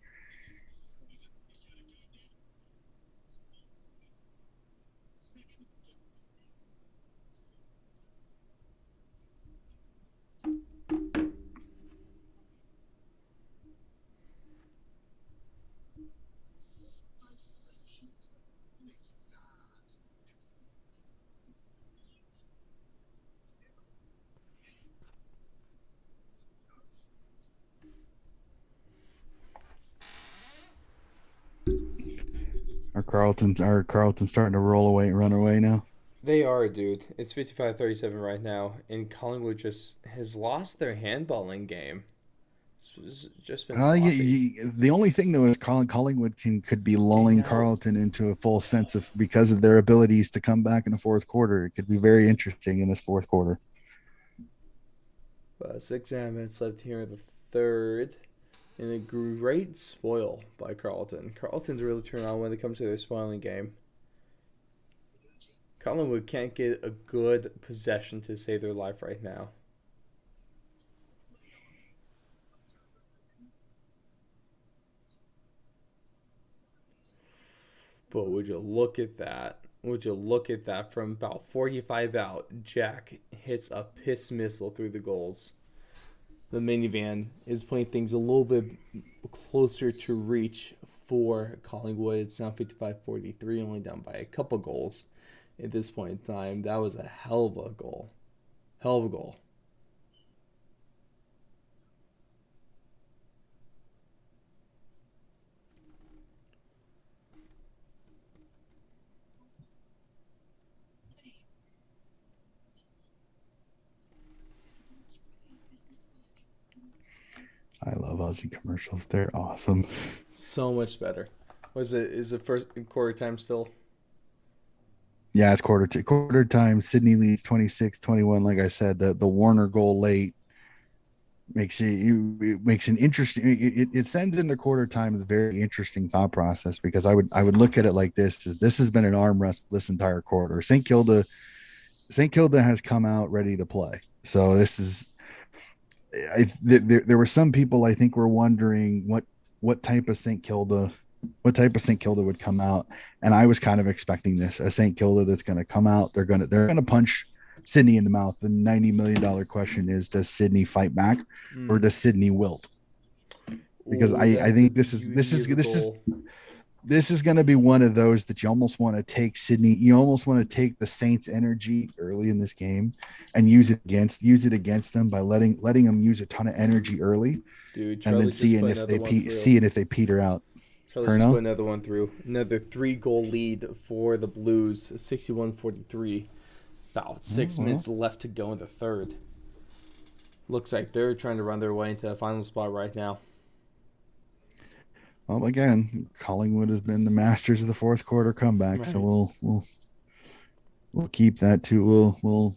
Our Carlton starting to roll away, run away now. They are, dude. It's 55-37 right now, and Collingwood just has lost their handballing game. It's just been sloppy. The only thing though is Collingwood could be Getting lulling out. Carlton into a full sense of because of their abilities to come back in the fourth quarter. It could be very interesting in this fourth quarter. 6 minutes left here in the third. And a great spoil by Carlton. Carlton's really turned on when it comes to their spoiling game. Collingwood can't get a good possession to save their life right now. But would you look at that? Would you look at that from about 45 out? Jack hits a piss missile through the goals. The minivan is playing things a little bit closer to reach for Collingwood. It's now 55-43, only down by a couple goals. at this point in time. That was a hell of a goal. Hell of a goal. I love Aussie commercials. They're awesome. So much better. Was it? Is it first quarter time still? Yeah, it's quarter time. Sydney leads 26-21. Like I said, the Warner goal late it makes an interesting it sends into quarter time a very interesting thought process because I would look at it like this has been an arm wrestle this entire quarter. St. Kilda has come out ready to play. So this is there were some people I think were wondering what type of St. Kilda would come out, and I was kind of expecting this a St. Kilda that's going to come out. They're gonna punch Sydney in the mouth. The $90 million question is: does Sydney fight back, or Mm. does Sydney wilt? Because Ooh, I that's a think this is this beauty is of a this is goal. this is going to be one of those that you almost want to take Sydney. You almost want to take the Saints' energy early in this game and use it against them by letting them use a ton of energy early, Dude, and then Charlie just put another one through. seeing if they peter out. Charlie just put Herno. another one through. Another 3 goal lead for the Blues, 61-43. About Oh, 6 minutes well. left to go in the third. Looks like they're trying to run their way into the final spot right now. Well, again, Collingwood has been the masters of the fourth quarter comeback, so Right. we'll keep that too. We'll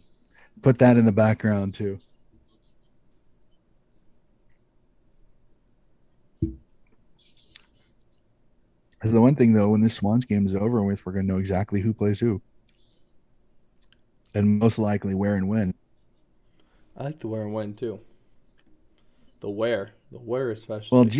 put that in the background too. The one thing though, when this Swans game is over with, we're going to know exactly who plays who, and most likely where and when. I like the wear and win too. The wear Well, especially.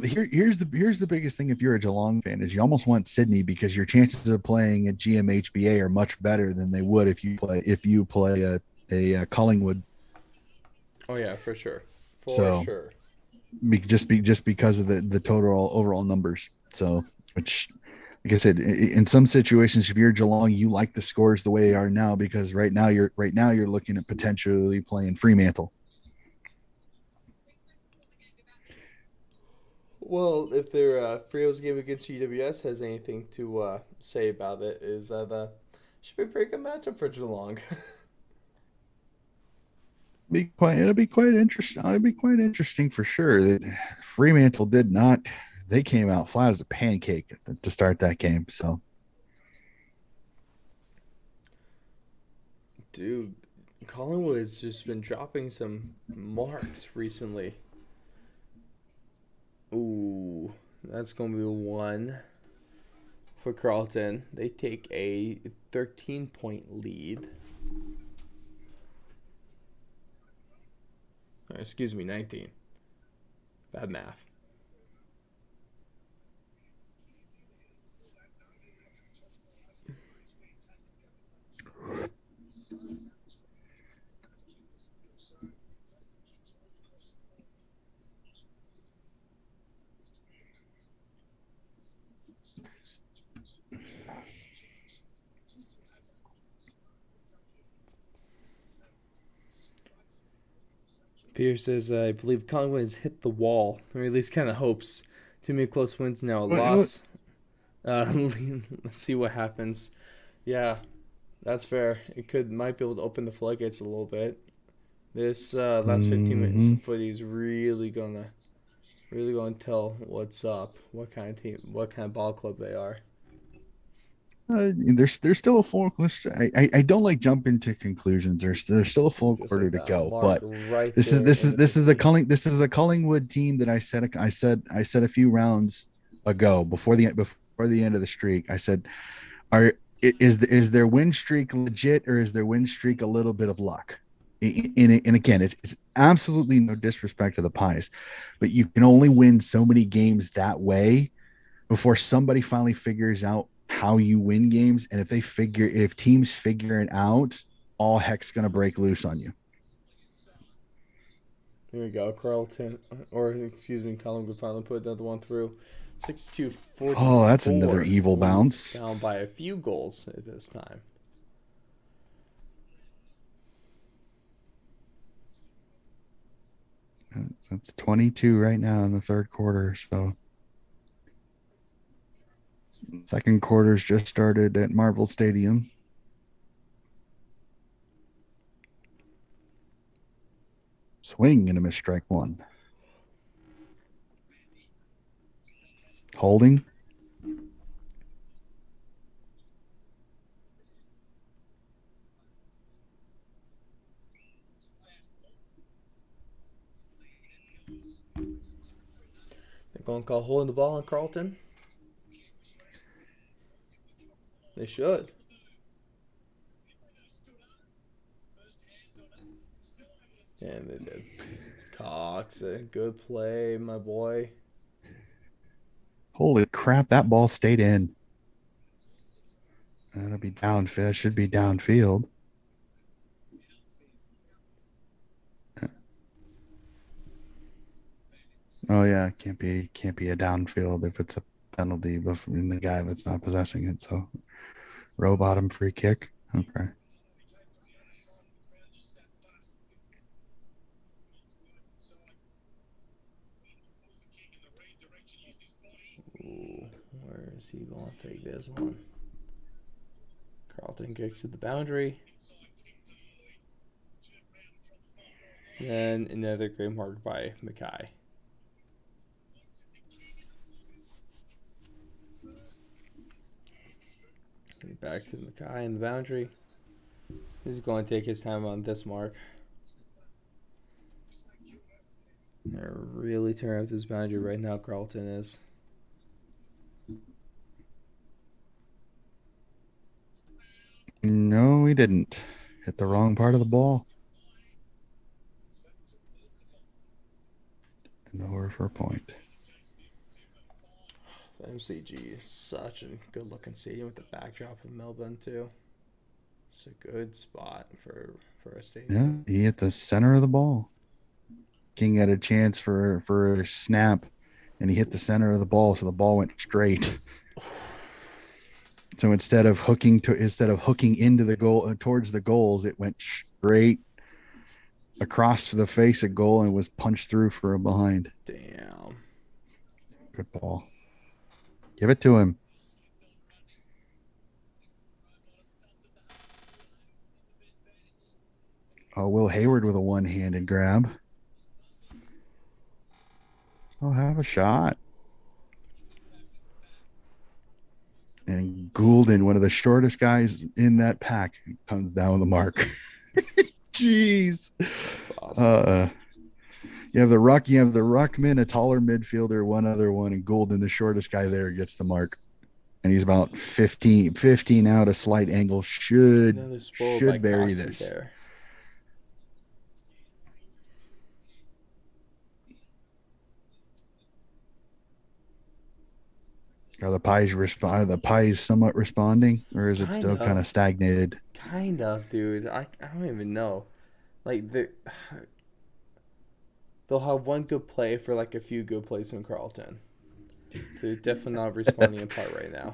here's the biggest thing if you're a Geelong fan is you almost want Sydney because your chances of playing at GMHBA are much better than they would if you play a Collingwood. Oh yeah, for sure, for So sure. just because of the total overall numbers. So which, like I said, in some situations, if you're Geelong, you like the scores the way they are now because right now you're looking at potentially playing Fremantle. Well, if their Frio's game against GWS has anything to say about it, is that should be a pretty good matchup for Geelong. It'll be quite interesting. It'll be quite interesting for sure. That Fremantle did not. They came out flat as a pancake to start that game. So Dude, Collingwood has just been dropping some marks recently. Ooh, that's gonna be one for Carlton. They take a 13-point lead. Excuse me, 19. Bad math. Pierce says, I believe Collingwood has hit the wall, or at least kind of hopes. Too many close wins now. A loss. Let's see what happens. Yeah, that's fair. It might be able to open the floodgates a little bit. This last 15 minutes mm-hmm. of footy is really gonna tell what's up, what kind of team, what kind of ball club they are. There's still a full. I don't like jump into conclusions. There's still a full Just quarter like to that go, mark but right there in the this is the Collingwood team that I said a few rounds ago before the end of the streak. I said, is their win streak legit or is their win streak a little bit of luck? And again, it's absolutely no disrespect to the Pies, but you can only win so many games that way before somebody finally figures out how you win games. And if teams figure it out, all heck's gonna break loose on you. Here we go. Carlton, or excuse me, Collingwood finally put another one through. Oh, that's another 62-44. evil Ooh, bounce. down by a few goals at this time. It's 22 right now in the third quarter. So second quarter's just started at Marvel Stadium. Swing and a miss, strike one. Holding. They're going to call holding the ball on Carlton. They should. And they did. Cox, a good play, my boy. Holy crap, that ball stayed in. That'll be downfield. Should be downfield. Oh yeah, can't be a downfield if it's a penalty in the guy that's not possessing it. So row bottom free kick. Okay. Ooh, where is he going to take this one? Carlton kicks to the boundary. Then another great mark by Mackay. Back to Mackay in the boundary. He's going to take his time on this mark. They're really tearing up this boundary right now, Carlton is. No, he didn't. Hit the wrong part of the ball. Nowhere for a point. The MCG is such a good looking stadium with the backdrop of Melbourne too. It's a good spot for a stadium. Yeah, he hit the center of the ball. King had a chance for a snap, and he hit the center of the ball, so the ball went straight. So instead of hooking into the goal towards the goals, it went straight across the face of goal and was punched through for a behind. Damn. Good ball. Give it to him. Oh, Will Hayward with a one-handed grab. I'll have a shot. And Goulden, one of the shortest guys in that pack, comes down with the mark. Jeez. That's awesome. You have the ruckman, a taller midfielder, one other one, and Goulden, the shortest guy there, gets the mark. And he's about 15 out, a slight angle. Should bury this. There. Are the pies somewhat responding, or is it still kind of stagnated? Kind of, dude. I don't even know. Like they'll have one good play for like a few good plays in Carlton. So they're definitely not responding in part right now.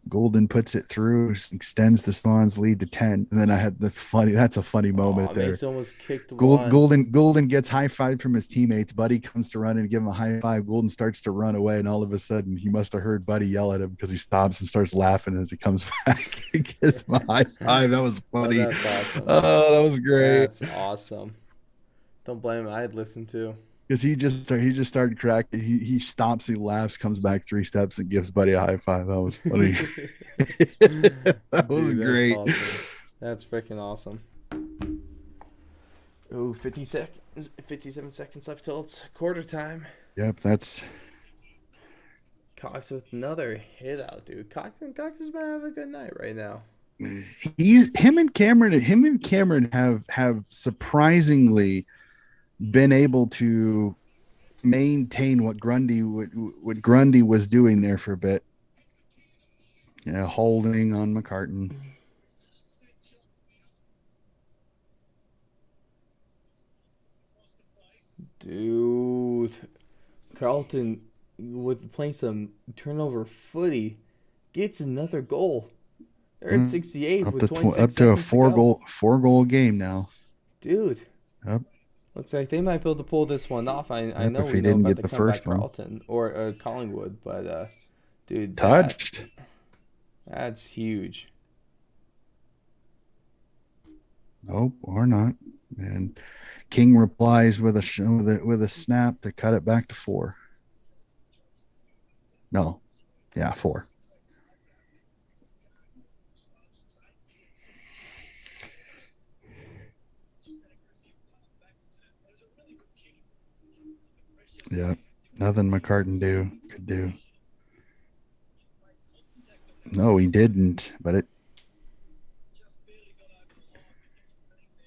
Goulden puts it through, extends the Swans' lead to 10. And then I had that's a funny moment there. Mason almost kicked Goulden gets high-fived from his teammates. Buddy comes to run and give him a high five. Goulden starts to run away, and all of a sudden he must have heard Buddy yell at him because he stops and starts laughing as he comes back and gives him a high five. That was funny. Oh, that's awesome. Oh, that was great. That's awesome. Don't blame him. I'd listen too. Because he just started cracking. He stops, he laughs, comes back 3 steps, and gives Buddy a high five. That was funny. That was great. Awesome. That's freaking awesome. Ooh, 57 seconds left till it's quarter time. Yep, that's Cox with another hit out, dude. Cox is about to have a good night right now. Him and Cameron have surprisingly been able to maintain what Grundy was doing there for a bit. Yeah, holding on McCartan. Dude, Carlton with playing some turnover footy gets another goal. They're at 68 with 26 up to a four goal game now. Dude. Yep. Looks like they might be able to pull this one off. I Yep, know if we he know didn't about get the the comeback first one. Carlton or Collingwood, but dude, Touched. that's huge. Nope, or not. And King replies with a snap to cut it back to 4. No, yeah, 4. Yeah, nothing McCartan could do. No, he didn't. But it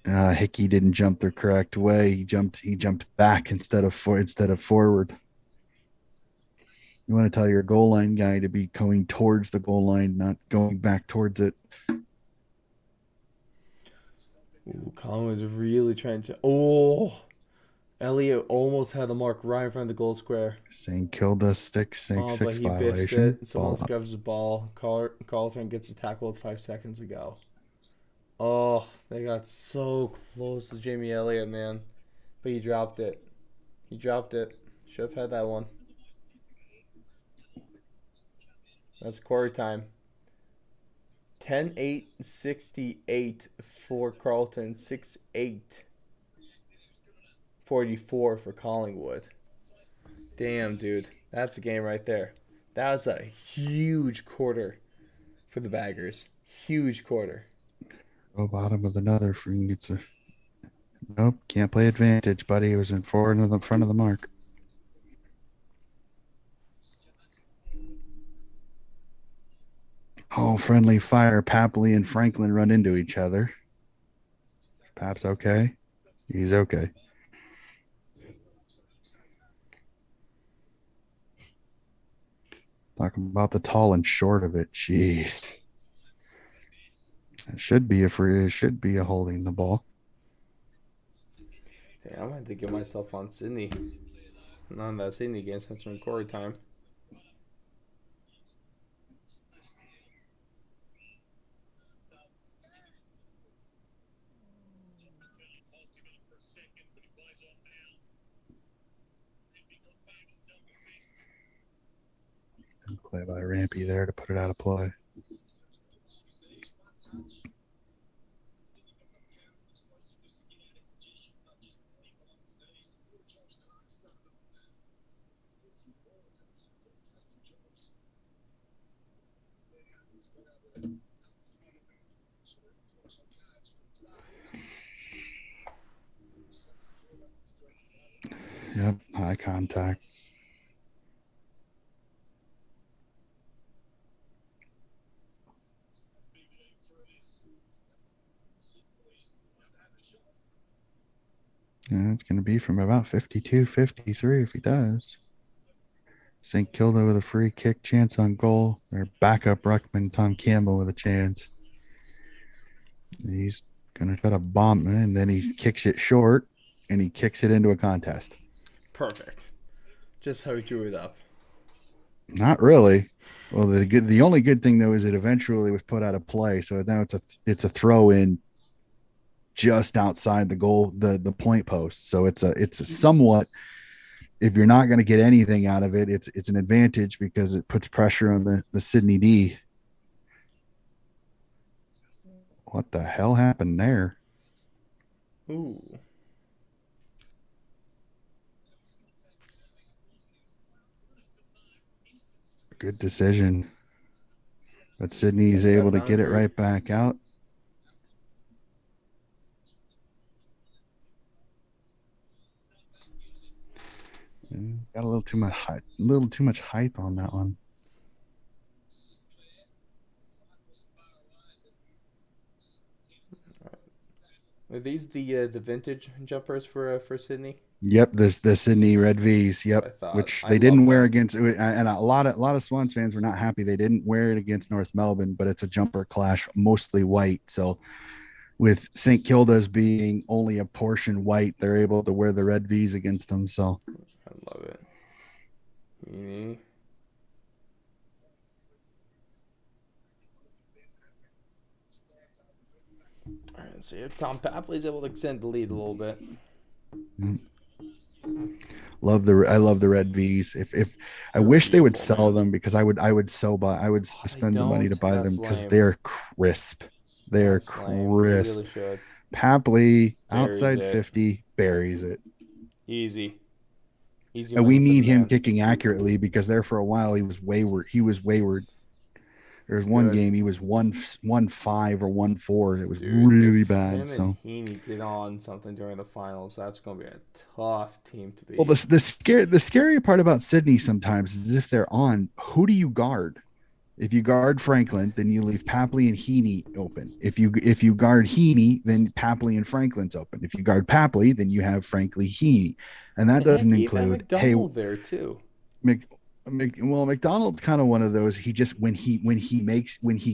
Hickey didn't jump the correct way. He jumped back instead of forward. You want to tell your goal line guy to be going towards the goal line, not going back towards it. Ooh, Collingwood's really trying to. Oh, Elliott almost had the mark right in front of the goal square. St. Kilda 6 6 Oh, but 6 he biffs it. violation. Someone Ball else up. grabs the ball. Carlton gets a tackle with 5 seconds ago. Oh, they got so close to Jamie Elliott, man. But he dropped it. He dropped it. Should have had that one. That's quarter time. 10-8-68 for Carlton. 6-8-44 for Collingwood. Damn, dude. That's a game right there. That was a huge quarter for the Baggers. Huge quarter. Oh, bottom of another. Nope, can't play advantage, buddy. It was in forward of the front of the mark. Oh, friendly fire. Papley and Franklin run into each other. Pap's okay. He's okay. Talking about the tall and short of it. Jeez. It should be a holding the ball. Hey, I'm going to get myself on Sydney. Not on that Sydney game since we're in quarter time. Play by Rampy there to put it out of play. Yep, eye contact. Yeah, it's going to be from about 52, 53 if he does. St. Kilda with a free kick chance on goal. Their backup ruckman, Tom Campbell, with a chance. He's going to try to bomb it, and then he kicks it short, and he kicks it into a contest. Perfect. Just how he drew it up. Not really. Well, the only good thing though is it eventually was put out of play, so now it's a throw in just outside the goal, the point post. So it's a somewhat, if you're not going to get anything out of it, it's an advantage because it puts pressure on the Sydney D. What the hell happened there? Ooh. Good decision. But Sydney is That's that able to get it boundary. right back out. Got a little too much hype on that one. Are these the vintage jumpers for Sydney? Yep, the Sydney Red V's. That's what Yep, I thought. which I they didn't love wear them. against, and a lot of Swans fans were not happy they didn't wear it against North Melbourne. But it's a jumper clash, mostly white. So with St. Kilda's being only a portion white, they're able to wear the Red V's against them. So I love it. Heaney. All right, so Tom Papley's able to extend the lead a little bit. Mhm. I love the red V's. If I They're wish they would beautiful, sell man. them because I would Oh, they spend the money to don't? buy them That's because lame. they're crisp. They're That's lame. They crisp. really should. Papley Buries outside it. 50 buries it. Easy. Easy And we money for the need him man. kicking accurately because there for a while he was wayward. He was wayward. There was It's one good. game he was 1-5 or 1-4. It was Dude, really if bad. him and So Heaney get on something during the finals, that's going to be a tough team to well, beat. the scary part about Sydney sometimes is if they're on, who do you guard? If you guard Franklin, then you leave Papley and Heaney open. If you guard Heaney, then Papley and Franklin's open. If you guard Papley, then you have Frankly Heaney, and that And heck, doesn't you even have include McDonald there too. Mc, well, McDonald's kind of one of those. He just when he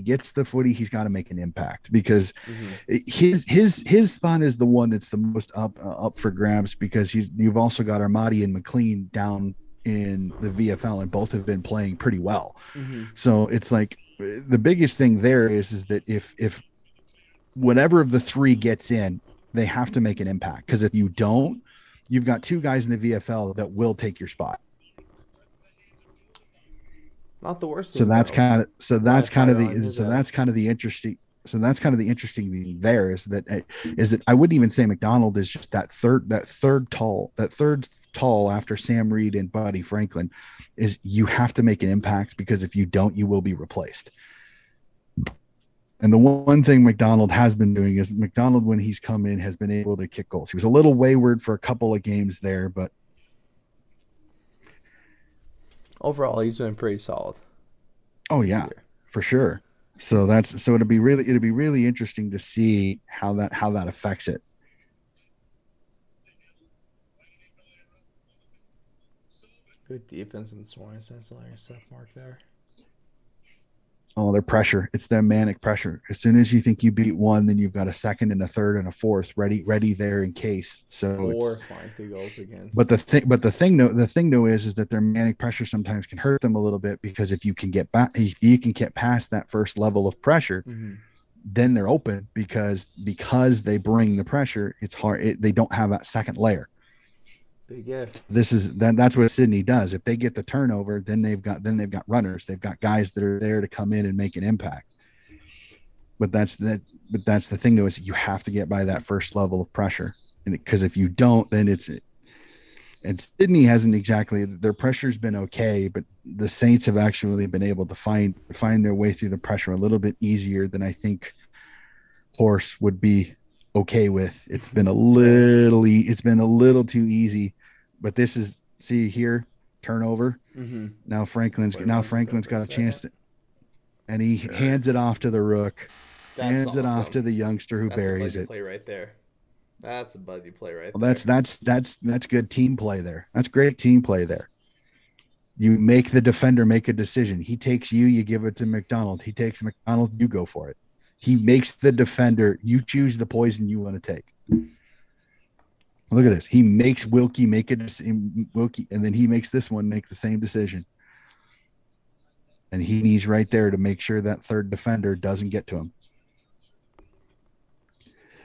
gets the footy, he's got to make an impact because Mm-hmm. his spot is the one that's the most up for grabs because you've also got Armadi and McLean down in the VFL and both have been playing pretty well. Mm-hmm. So it's like the biggest thing there is that if whatever of the three gets in, they have to make an impact because if you don't, you've got two guys in the VFL that will take your spot. Not the worst So thing that's though. kind of Ryan Fire on his ass. that's kind of the interesting thing there is that I wouldn't even say McDonald is just that third tall after Sam Reed and Buddy Franklin is you have to make an impact because if you don't you will be replaced. And the one thing McDonald has been doing is McDonald when he's come in has been able to kick goals. He was a little wayward for a couple of games there, but Overall, he's been pretty solid oh this yeah, year. for sure. So that's so it'd be really interesting to see how that affects it. Good defense in the Swine sense, Steph Mark there. Oh, their pressure. It's their manic pressure. As soon as you think you beat one, then you've got a second and a third and a fourth ready there in case. So it's Horrifying to go up against. the thing though is that their manic pressure sometimes can hurt them a little bit because if you can get past that first level of pressure, Mm-hmm. then they're open because they bring the pressure. It's hard. They don't have that second layer. Big if. That's what Sydney does. If they get the turnover, then they've got runners. They've got guys that are there to come in and make an impact. But that's the thing though is you have to get by that first level of pressure, and because if you don't, then it's and Sydney hasn't exactly their pressure's been okay, but the Saints have actually been able to find their way through the pressure a little bit easier than I think Horse would be okay with. Right. It's been a little too easy, but this is see here turnover. Mm-hmm. Play Now runs with them Franklin's for a got a chance second. to, and he hands it off to the rook, That's hands it off awesome. to the youngster who That's a buries buddy it. play right there. That's a buddy play right Well, there. that's good team play there. That's great team play there. You make the defender make a decision. He takes you, you give it to McDonald. He takes McDonald, you go for it. He makes the defender, you choose the poison you want to take. Look at this. That's He makes Wilkie make a Wilkie, and then he makes this one make the same decision. And he's right there to make sure that third defender doesn't get to him.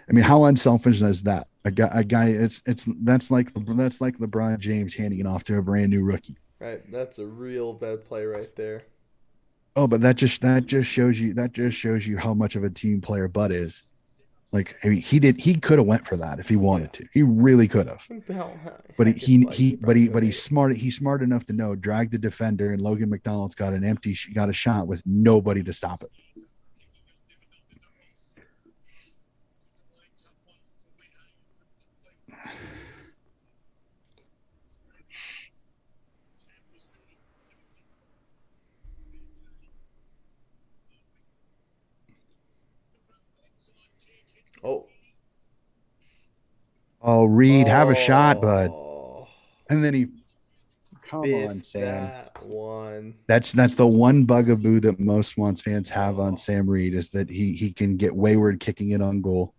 I mean, how unselfish is that? A guy. It's that's like LeBron James handing it off to a brand new rookie. right. That's a real bad play right there. Oh, but that just shows you how much of a team player Bud is. Like I mean, he could have went for that if he Yeah. wanted to. He really could have. Hell, But heck, it's Buddy. He probably could but have he's made it. smart. He's smart enough to know drag the defender, and Logan McDonald's got a shot with nobody to stop it. Oh. Oh, Reed, have a shot, bud. Oh. And then he come on, Biff Sam. that one. That's the one bugaboo that most Swans fans have on Oh. Sam Reed is that he can get wayward kicking it on goal.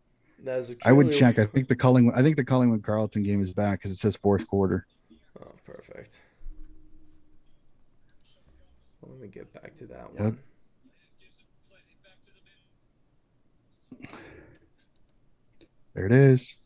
That was a I would clearly. check. I think the Collingwood Carlton game is back because it says fourth quarter. Oh, perfect. Let me get back to that Yep. one. There it is.